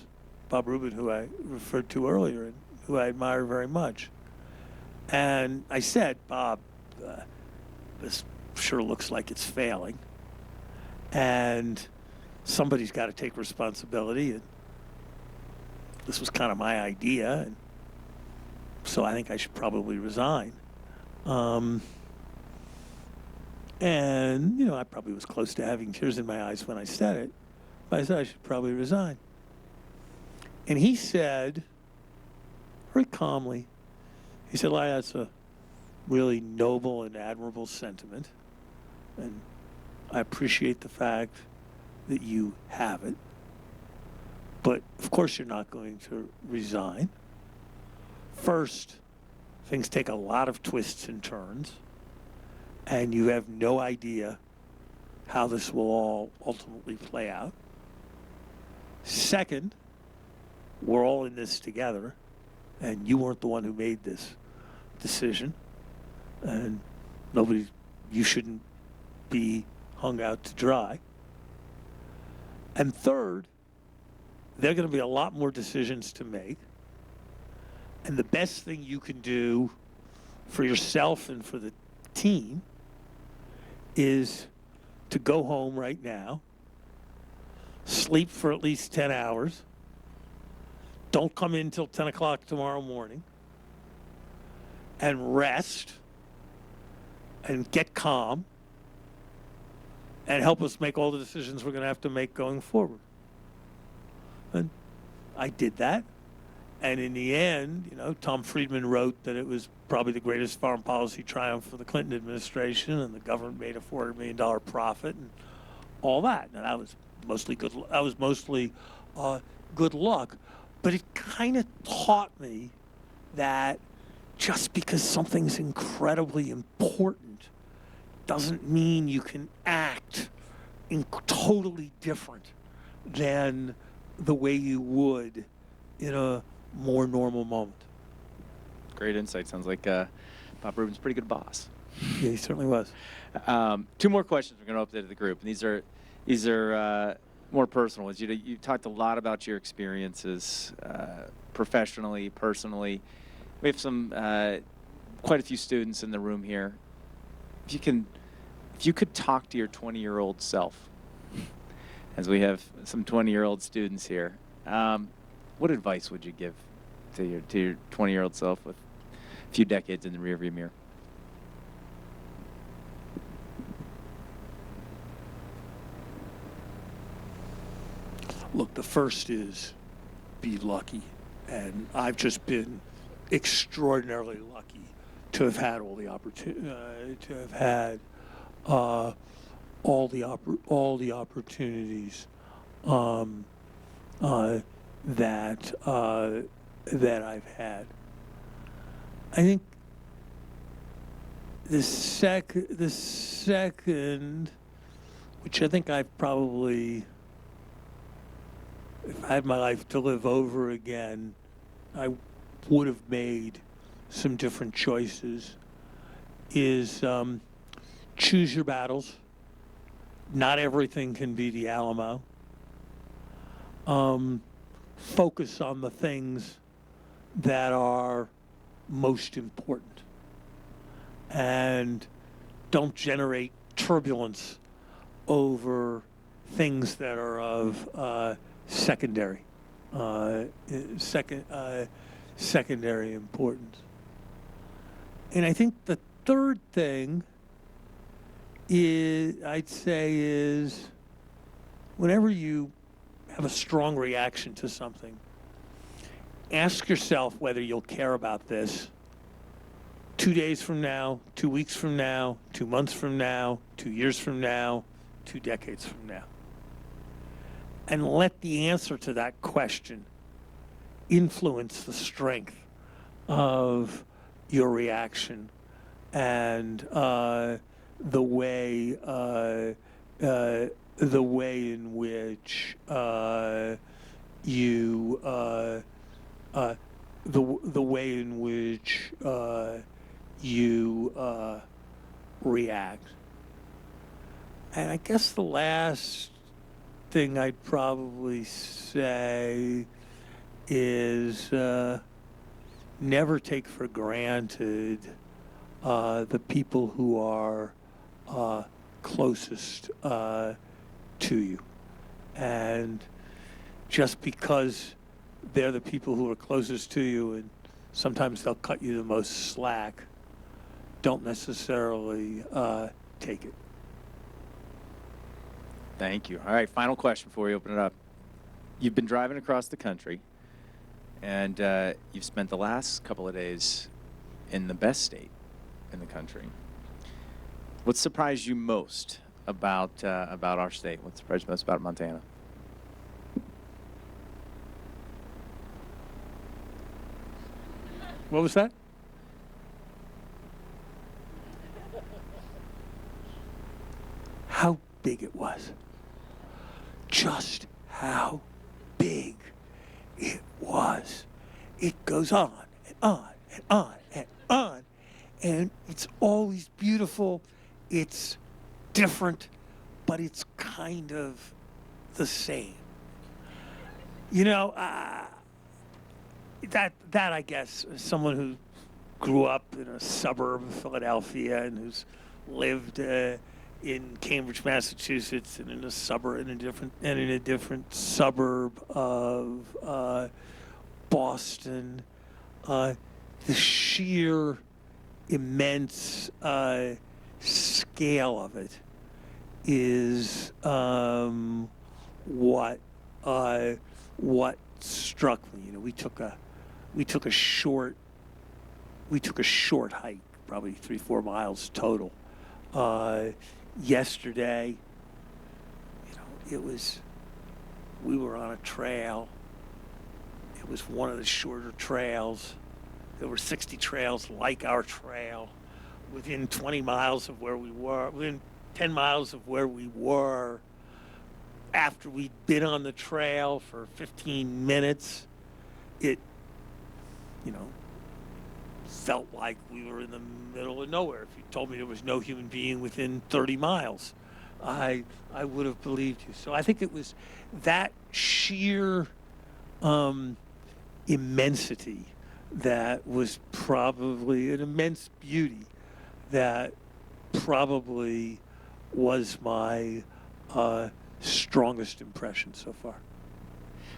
Bob Rubin, who I referred to earlier and who I admire very much. And I said, Bob, this sure looks like it's failing. And somebody's got to take responsibility. And this was kind of my idea. And so I think I should probably resign. And, you know, I probably was close to having tears in my eyes when I said it. But I said I should probably resign. And he said, very calmly, he said, Eliot, that's a really noble and admirable sentiment. And I appreciate the fact that you have it. But, of course, you're not going to resign. First, things take a lot of twists and turns, and you have no idea how this will all ultimately play out. Second, we're all in this together, and you weren't the one who made this decision, and you shouldn't be hung out to dry. And third, there are going to be a lot more decisions to make, and the best thing you can do for yourself and for the team is to go home right now, sleep for at least 10 hours, don't come in till 10 o'clock tomorrow morning, and rest and get calm and help us make all the decisions we're going to have to make going forward. And I did that. And in the end, you know, Tom Friedman wrote that it was probably the greatest foreign policy triumph for the Clinton administration, and the government made a $400 million profit and all that. Now, that was mostly good. That was mostly good luck. But it kind of taught me that just because something's incredibly important doesn't mean you can act totally different than the way you would in a more normal moment. Great insight. Sounds like Bob Rubin's a pretty good boss. Yeah, he certainly was. Two more questions we're going to update the group, and these are more personal ones. You talked a lot about your experiences professionally, personally. We have some quite a few students in the room here. If you could talk to your 20-year-old self, as we have some 20-year-old students here, what advice would you give to your 20-year-old self with a few decades in the rearview mirror? Look, the first is be lucky. And I've just been extraordinarily lucky to have had all the to have had all the opportunities that I've had. I think the second, which I think I've probably, if I had my life to live over again, I would have made some different choices, is choose your battles. Not everything can be the Alamo. Focus on the things that are most important. And don't generate turbulence over things that are of secondary importance. And I think the third thing I'd say is whenever you have a strong reaction to something, ask yourself whether you'll care about this 2 days from now, 2 weeks from now, 2 months from now, 2 years from now, 2 decades from now. And let the answer to that question influence the strength of your reaction and the way in which you react. And I guess the last thing I'd probably say is never take for granted the people who are closest to you. And just because they're the people who are closest to you and sometimes they'll cut you the most slack, don't necessarily take it. Thank you. All right, final question before we open it up. You've been driving across the country, and you've spent the last couple of days in the best state in the country. What surprised you most about our state? What surprised you most about Montana? What was that? How big it was. Just how big it was. It goes on and on and on and on. And it's always beautiful. It's different, but it's kind of the same. You know, that I guess, as someone who grew up in a suburb of Philadelphia and who's lived in Cambridge, Massachusetts, and in a different suburb of Boston, the sheer immense scale of it is what struck me. You know, we took a short hike, probably 3-4 miles total. Yesterday, you know, we were on a trail. It was one of the shorter trails. There were 60 trails like our trail within 20 miles of where we were, within 10 miles of where we were. After we'd been on the trail for 15 minutes, it, you know, felt like we were in the middle of nowhere. If you told me there was no human being within 30 miles, I would have believed you. So I think it was that sheer immensity that was probably an immense beauty that probably was my strongest impression so far.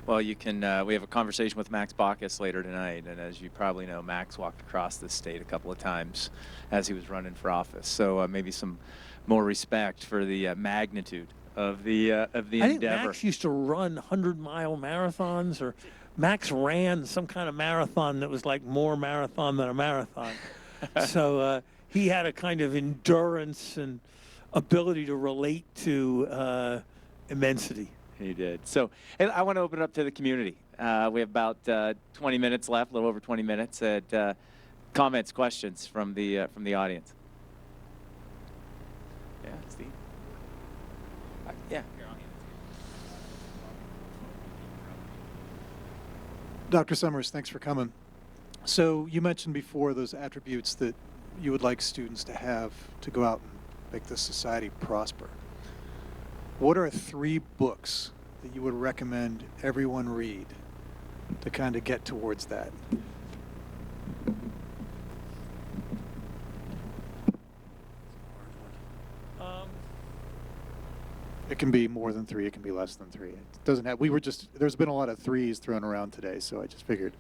Well, you can. We have a conversation with Max Baucus later tonight, and as you probably know, Max walked across this state a couple of times as he was running for office. So maybe some more respect for the magnitude of the I think endeavor. Max used to run 100-mile marathons, or Max ran some kind of marathon that was like more marathon than a marathon. So he had a kind of endurance and ability to relate to immensity. He did. So, and I want to open it up to the community. We have about 20 minutes left, a little over 20 minutes. At comments, questions from the audience. Yeah, Steve. Yeah. Dr. Summers, thanks for coming. So you mentioned before those attributes that you would like students to have to go out and make this society prosper. What are 3 books that you would recommend everyone read to kind of get towards that? It can be more than 3, it can be less than 3. It doesn't have, there's been a lot of 3s thrown around today, so I just figured.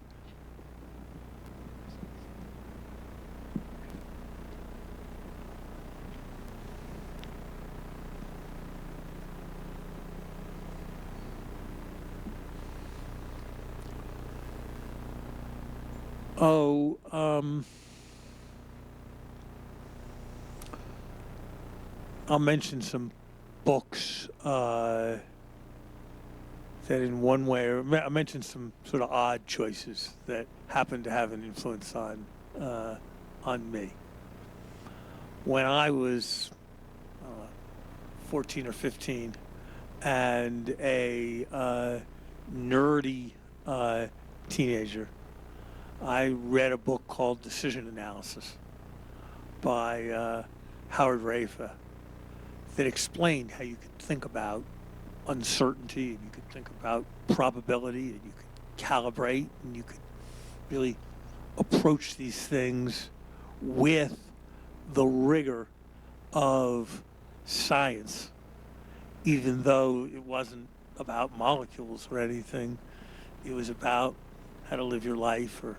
Oh, I'll mention some books that in one way, or I mentioned some sort of odd choices that happen to have an influence on me. When I was 14 or 15 and a nerdy teenager, I read a book called Decision Analysis by Howard Rafa that explained how you could think about uncertainty, and you could think about probability, and you could calibrate, and you could really approach these things with the rigor of science, even though it wasn't about molecules or anything. It was about how to live your life or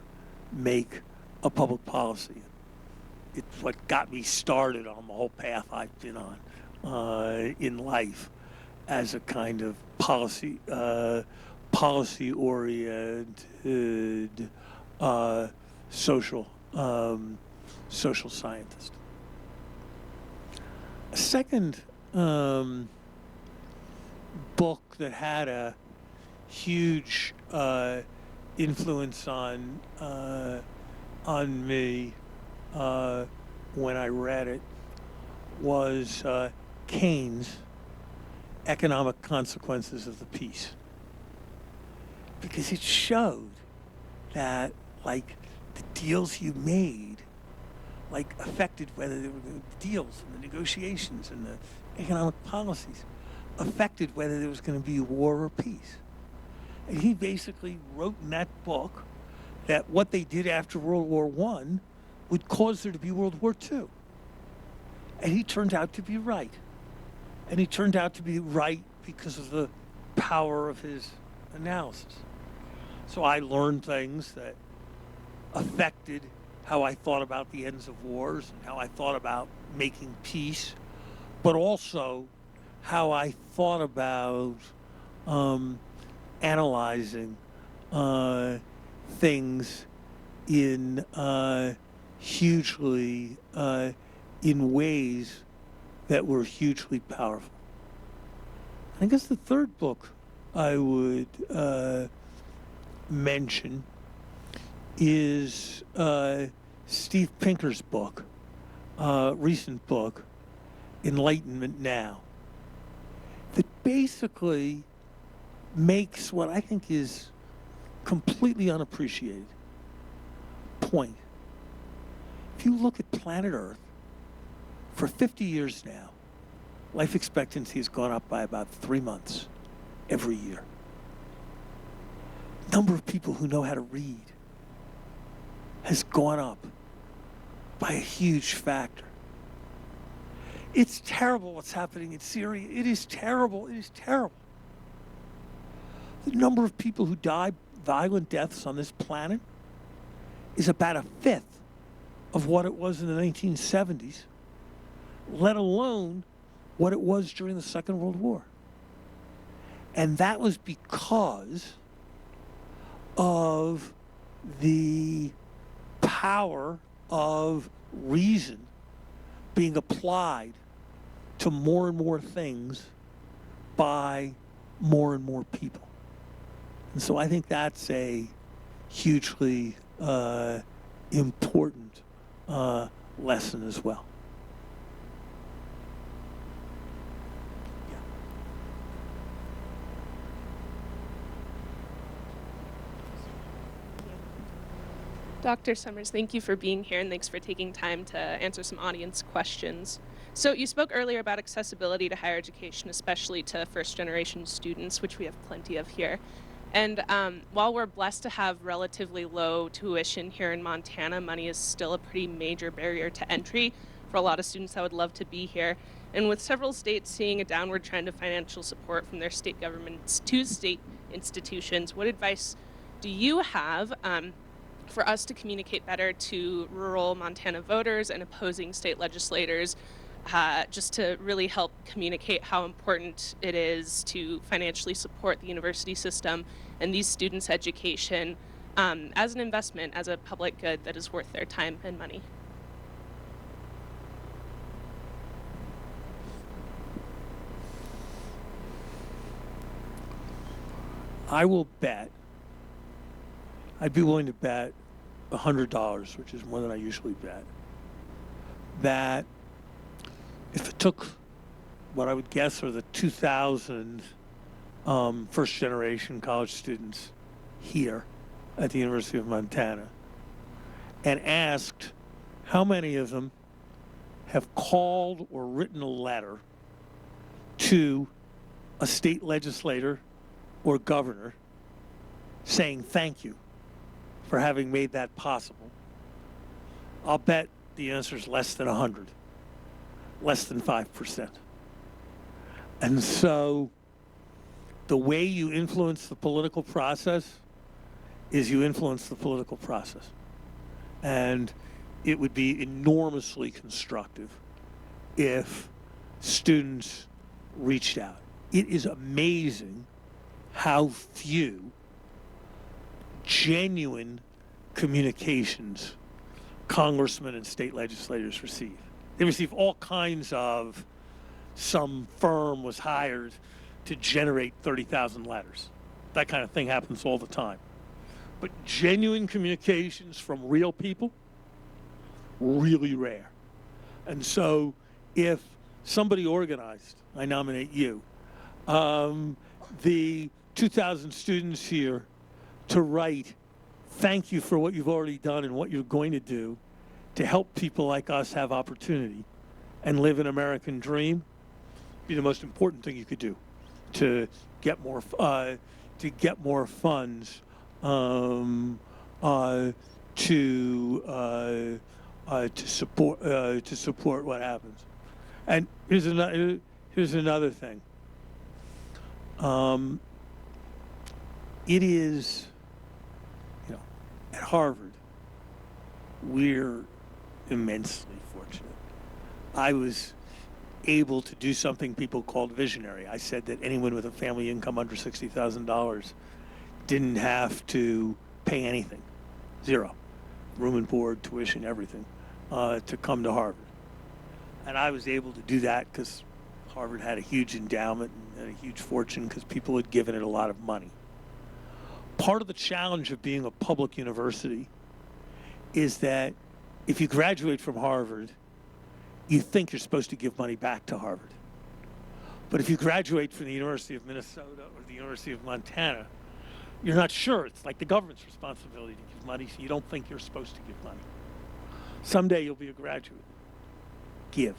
make a public policy. It's what got me started on the whole path I've been on in life as a kind of policy-oriented social scientist. A second book that had a huge influence on me when I read it was Keynes' Economic Consequences of the Peace, because it showed that like the deals you made like affected whether there were the deals and the negotiations and the economic policies affected whether there was going to be war or peace. And he basically wrote in that book that what they did after World War I would cause there to be World War II. And he turned out to be right. And he turned out to be right because of the power of his analysis. So I learned things that affected how I thought about the ends of wars and how I thought about making peace, but also how I thought about analyzing things in hugely in ways that were hugely powerful. I guess the third book I would mention is Steve Pinker's book, recent book, Enlightenment Now, that basically makes what I think is completely unappreciated point. If you look at planet Earth, for 50 years now, life expectancy has gone up by about 3 months every year. Number of people who know how to read has gone up by a huge factor. It's terrible what's happening in Syria. It is terrible. It is terrible. The number of people who die violent deaths on this planet is about 1/5 of what it was in the 1970s, let alone what it was during the Second World War. And that was because of the power of reason being applied to more and more things by more and more people. And so I think that's a hugely important lesson as well. Dr. Summers, thank you for being here and thanks for taking time to answer some audience questions. So you spoke earlier about accessibility to higher education, especially to first-generation students, which we have plenty of here. And while we're blessed to have relatively low tuition here in Montana, money is still a pretty major barrier to entry for a lot of students that would love to be here. And with several states seeing a downward trend of financial support from their state governments to state institutions, what advice do you have for us to communicate better to rural Montana voters and opposing state legislators, just to really help communicate how important it is to financially support the university system and these students' education as an investment, as a public good that is worth their time and money? I'd be willing to bet $100, which is more than I usually bet, that if it took what I would guess are the 2,000 first-generation college students here at the University of Montana and asked how many of them have called or written a letter to a state legislator or governor saying thank you for having made that possible, I'll bet the answer is less than 100, less than 5%. And so the way you influence the political process is you influence the political process. And it would be enormously constructive if students reached out. It is amazing how few genuine communications congressmen and state legislators receive. They receive all kinds of, some firm was hired to generate 30,000 letters. That kind of thing happens all the time. But genuine communications from real people, really rare. And so if somebody organized, I nominate you, the 2,000 students here to write, thank you for what you've already done and what you're going to do to help people like us have opportunity and live an American dream, be the most important thing you could do to get more funds to support what happens. And here's another thing. It is, at Harvard, we're immensely fortunate. I was able to do something people called visionary. I said that anyone with a family income under $60,000 didn't have to pay anything, zero, room and board, tuition, everything, to come to Harvard. And I was able to do that because Harvard had a huge endowment and a huge fortune because people had given it a lot of money. Part of the challenge of being a public university is that if you graduate from Harvard, you think you're supposed to give money back to Harvard. But if you graduate from the University of Minnesota or the University of Montana, you're not sure. It's like the government's responsibility to give money, so you don't think you're supposed to give money. Someday you'll be a graduate. Give.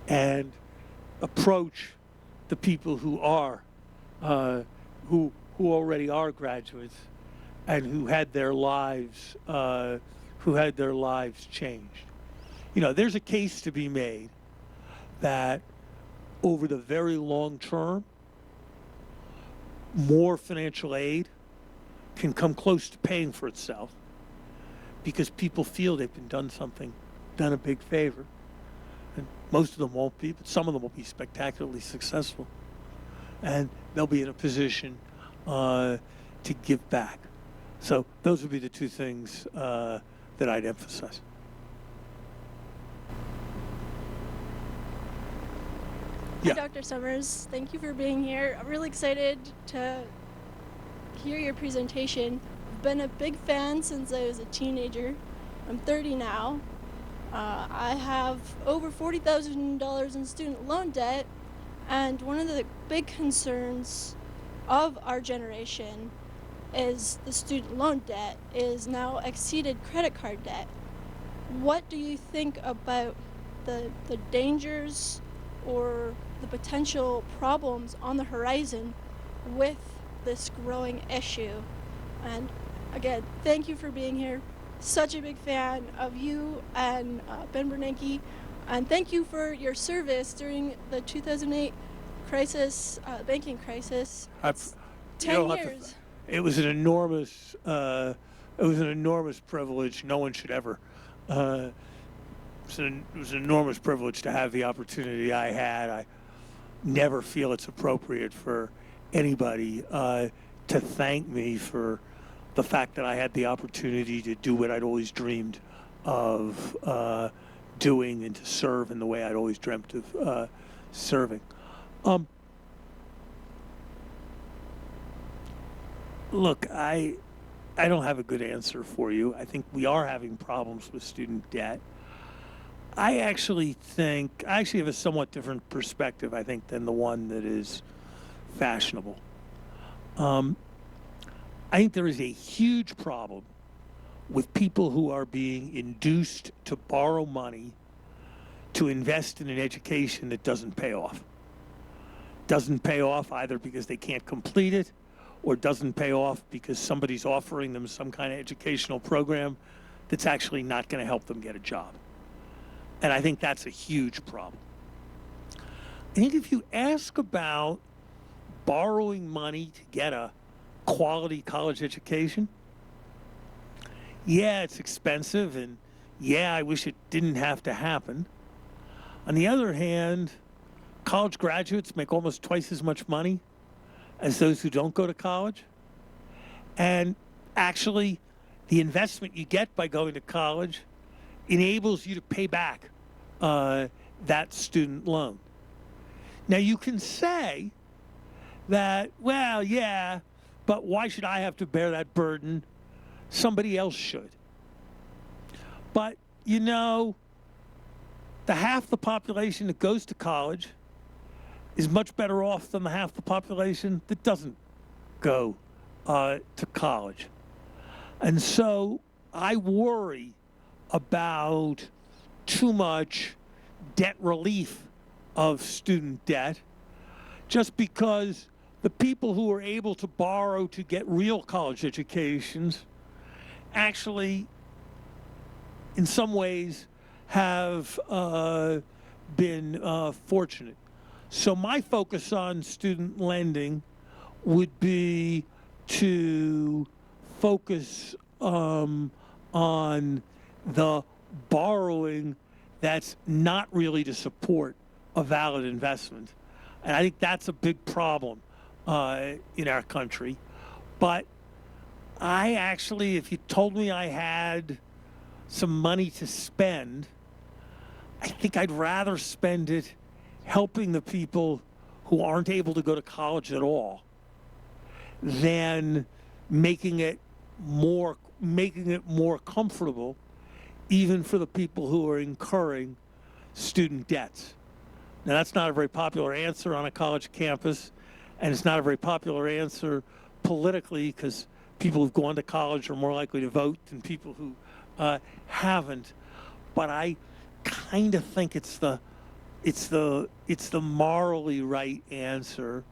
And approach the people who are, who already are graduates and who had their lives changed. There's a case to be made that over the very long term, more financial aid can come close to paying for itself because people feel they've been done a big favor. And most of them won't be, but some of them will be spectacularly successful. And they'll be in a position to give back. So those would be the two things that I'd emphasize. Hi, Yeah. Dr. Summers. Thank you for being here. I'm really excited to hear your presentation. I've been a big fan since I was a teenager. I'm 30 now. I have over $40,000 in student loan debt, and one of the big concerns of our generation is the student loan debt is now exceeded credit card debt. What do you think about the dangers or the potential problems on the horizon with this growing issue? And again, thank you for being here. Such a big fan of you and Ben Bernanke, and thank you for your service during the 2008 crisis, banking crisis. It's 10 years. It was an enormous privilege. No one should ever. It was an enormous privilege to have the opportunity I had. I never feel it's appropriate for anybody to thank me for the fact that I had the opportunity to do what I'd always dreamed of doing and to serve in the way I'd always dreamt of serving. Look, I don't have a good answer for you. I think we are having problems with student debt. I actually have a somewhat different perspective, I think, than the one that is fashionable. I think there is a huge problem with people who are being induced to borrow money to invest in an education that doesn't pay off. Doesn't pay off either because they can't complete it, or doesn't pay off because somebody's offering them some kind of educational program that's actually not going to help them get a job. And I think that's a huge problem. I think if you ask about borrowing money to get a quality college education, yeah, it's expensive, and yeah, I wish it didn't have to happen. On the other hand, college graduates make almost twice as much money as those who don't go to college. And actually, the investment you get by going to college enables you to pay back that student loan. Now, you can say that, well, yeah, but why should I have to bear that burden? Somebody else should. But, you know, the half the population that goes to college is much better off than the half the population that doesn't go to college. And so I worry about too much debt relief of student debt just because the people who are able to borrow to get real college educations actually, in some ways, have been fortunate. So my focus on student lending would be to focus on the borrowing that's not really to support a valid investment. And I think that's a big problem in our country. But I actually, if you told me I had some money to spend, I think I'd rather spend it helping the people who aren't able to go to college at all than making it more comfortable even for the people who are incurring student debts. Now, that's not a very popular answer on a college campus, and it's not a very popular answer politically because people who've gone to college are more likely to vote than people who haven't. But I kind of think it's the morally right answer,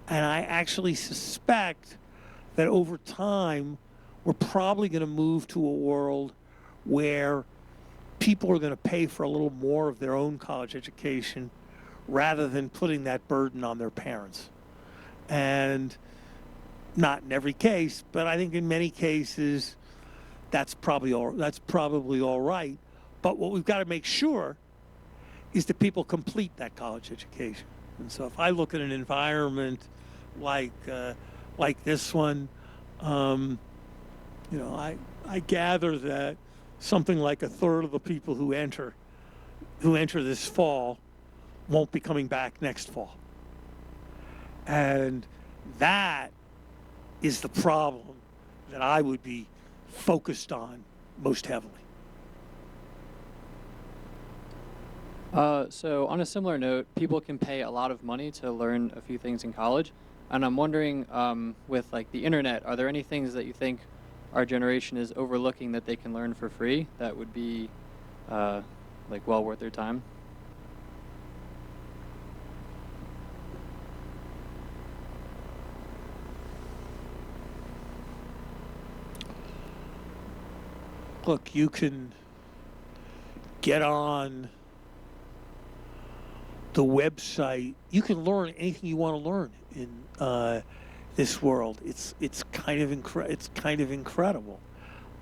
and I actually suspect that over time we're probably going to move to a world where people are going to pay for a little more of their own college education rather than putting that burden on their parents. And not in every case, but I think in many cases that's probably all right. But what we've got to make sure is that people complete that college education. And so if I look at an environment like this one, I gather that something like a third of the people who enter this fall won't be coming back next fall. And that is the problem that I would be focused on most heavily. So on a similar note, people can pay a lot of money to learn a few things in college. And I'm wondering, with like the internet, are there any things that you think our generation is overlooking that they can learn for free that would be like well worth their time? Look, you can get on the website. You can learn anything you want to learn in this world. It's kind of incredible.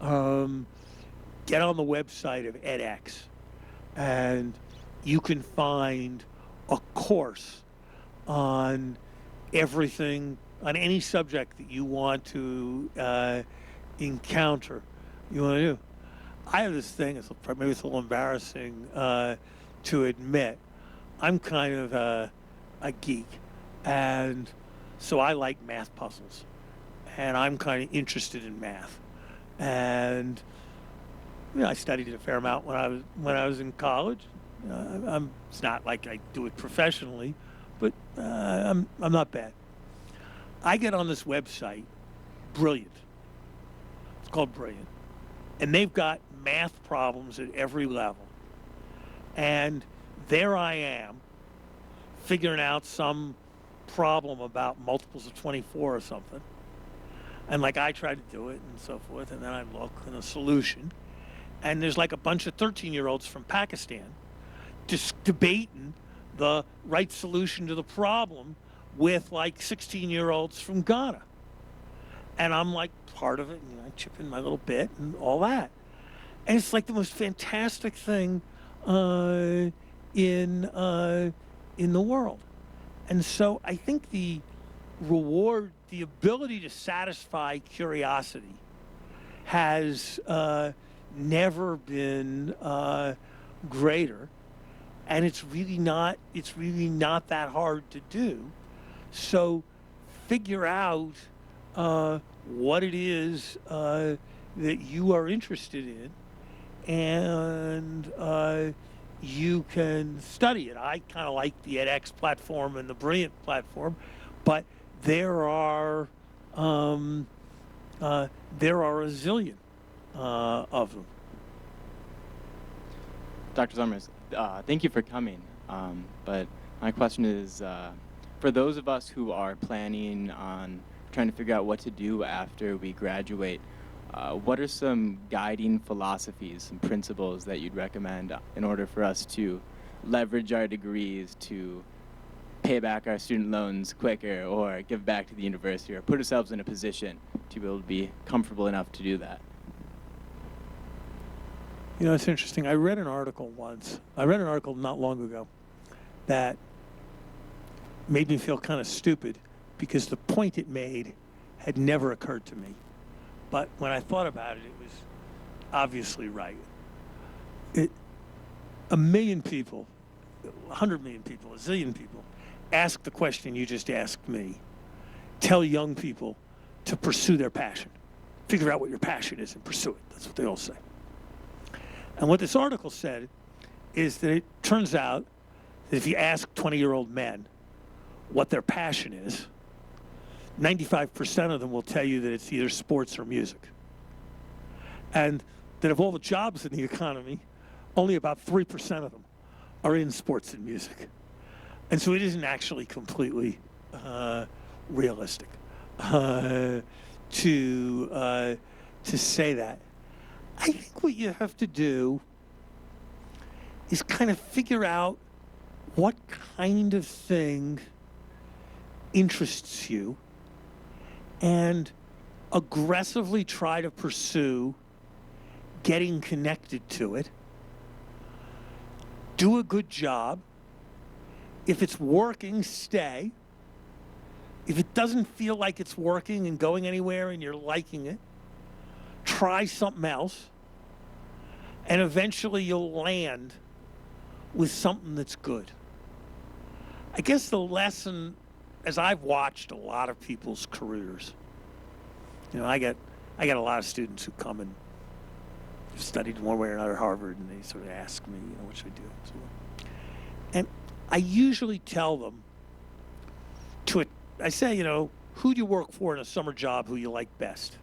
Get on the website of edX, and you can find a course on everything, on any subject that you want to encounter. You want to do. I have this thing. Maybe it's a little embarrassing to admit. I'm kind of a geek, and so I like math puzzles, and I'm kind of interested in math, and I studied it a fair amount when I was in college. It's not like I do it professionally, but I'm not bad. I get on this website, Brilliant. It's called Brilliant, and they've got math problems at every level, and there I am, figuring out some problem about multiples of 24 or something. And like I try to do it and so forth, and then I look in a solution. And there's like a bunch of 13-year-olds from Pakistan just debating the right solution to the problem with like 16-year-olds from Ghana. And I'm like part of it, and I chip in my little bit and all that. And it's like the most fantastic thing in the world. And so I think the reward, the ability to satisfy curiosity has never been greater, and it's really not that hard to do. So figure out what it is that you are interested in, and you can study it. I kind of like the edX platform and the Brilliant platform, but there are a zillion of them. Dr. Summers, thank you for coming. But my question is, for those of us who are planning on trying to figure out what to do after we graduate, what are some guiding philosophies, some principles that you'd recommend in order for us to leverage our degrees to pay back our student loans quicker, or give back to the university, or put ourselves in a position to be able to be comfortable enough to do that? You know, it's interesting. I read an article not long ago that made me feel kind of stupid because the point it made had never occurred to me. But when I thought about it, it was obviously right. 1 million people, 100 million people, a zillion people ask the question you just asked me. Tell young people to pursue their passion. Figure out what your passion is and pursue it. That's what they all say. And what this article said is that it turns out that if you ask 20-year-old men what their passion is, 95% of them will tell you that it's either sports or music. And that of all the jobs in the economy, only about 3% of them are in sports and music. And so it isn't actually completely realistic to say that. I think what you have to do is kind of figure out what kind of thing interests you and aggressively try to pursue getting connected to it. do a good job. If it's working, stay. If it doesn't feel like it's working and going anywhere and you're liking it, try something else. And eventually you'll land with something that's good. I guess the lesson, as I've watched a lot of people's careers, I get a lot of students who come and studied one way or another at Harvard, and they sort of ask me, what should I do? And I usually tell them I say, who do you work for in a summer job who you like best?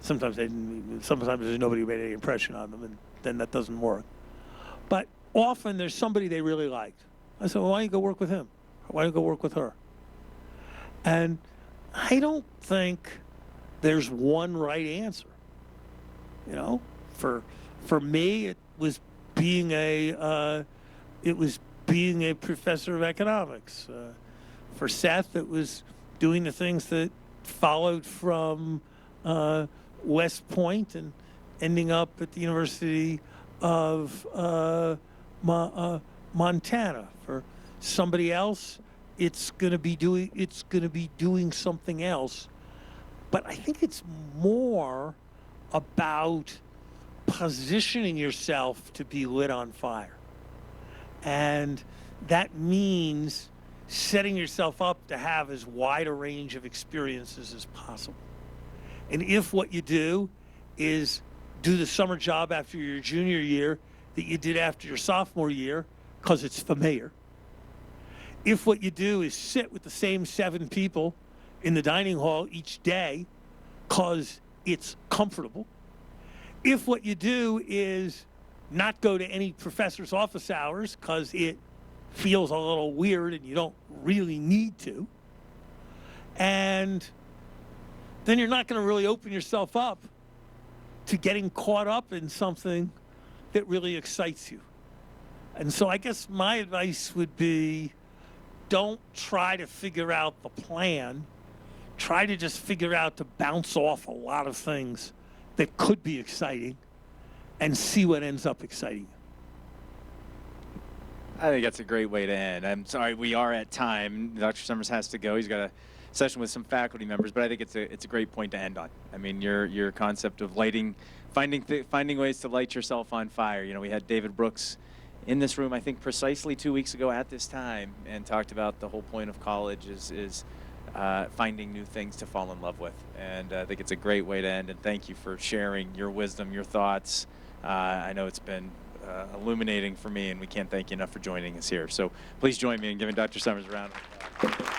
Sometimes there's nobody who made any impression on them, and then that doesn't work. But often there's somebody they really liked. I said, well, why don't you go work with him? Why don't you go work with her? And I don't think there's one right answer. For me, it was being a professor of economics. For Seth, it was doing the things that followed from West Point and ending up at the University of Montana. For somebody else, it's going to be doing something else. But I think it's more about positioning yourself to be lit on fire. And that means setting yourself up to have as wide a range of experiences as possible. And if what you do is do the summer job after your junior year that you did after your sophomore year, because it's familiar, if what you do is sit with the same 7 people in the dining hall each day because it's comfortable, if what you do is not go to any professor's office hours because it feels a little weird and you don't really need to, and then you're not going to really open yourself up to getting caught up in something that really excites you. And so I guess my advice would be, don't try to figure out the plan. Try to just figure out to bounce off a lot of things that could be exciting and see what ends up exciting you. I think that's a great way to end. I'm sorry, we are at time. Dr. Summers has to go. He's got a session with some faculty members, but I think it's a great point to end on. I mean, your concept of finding ways to light yourself on fire. We had David Brooks in this room, I think, precisely 2 weeks ago at this time, and talked about the whole point of college is finding new things to fall in love with. And I think it's a great way to end. And thank you for sharing your wisdom, your thoughts. I know it's been illuminating for me, and we can't thank you enough for joining us here. So please join me in giving Dr. Summers a round of applause.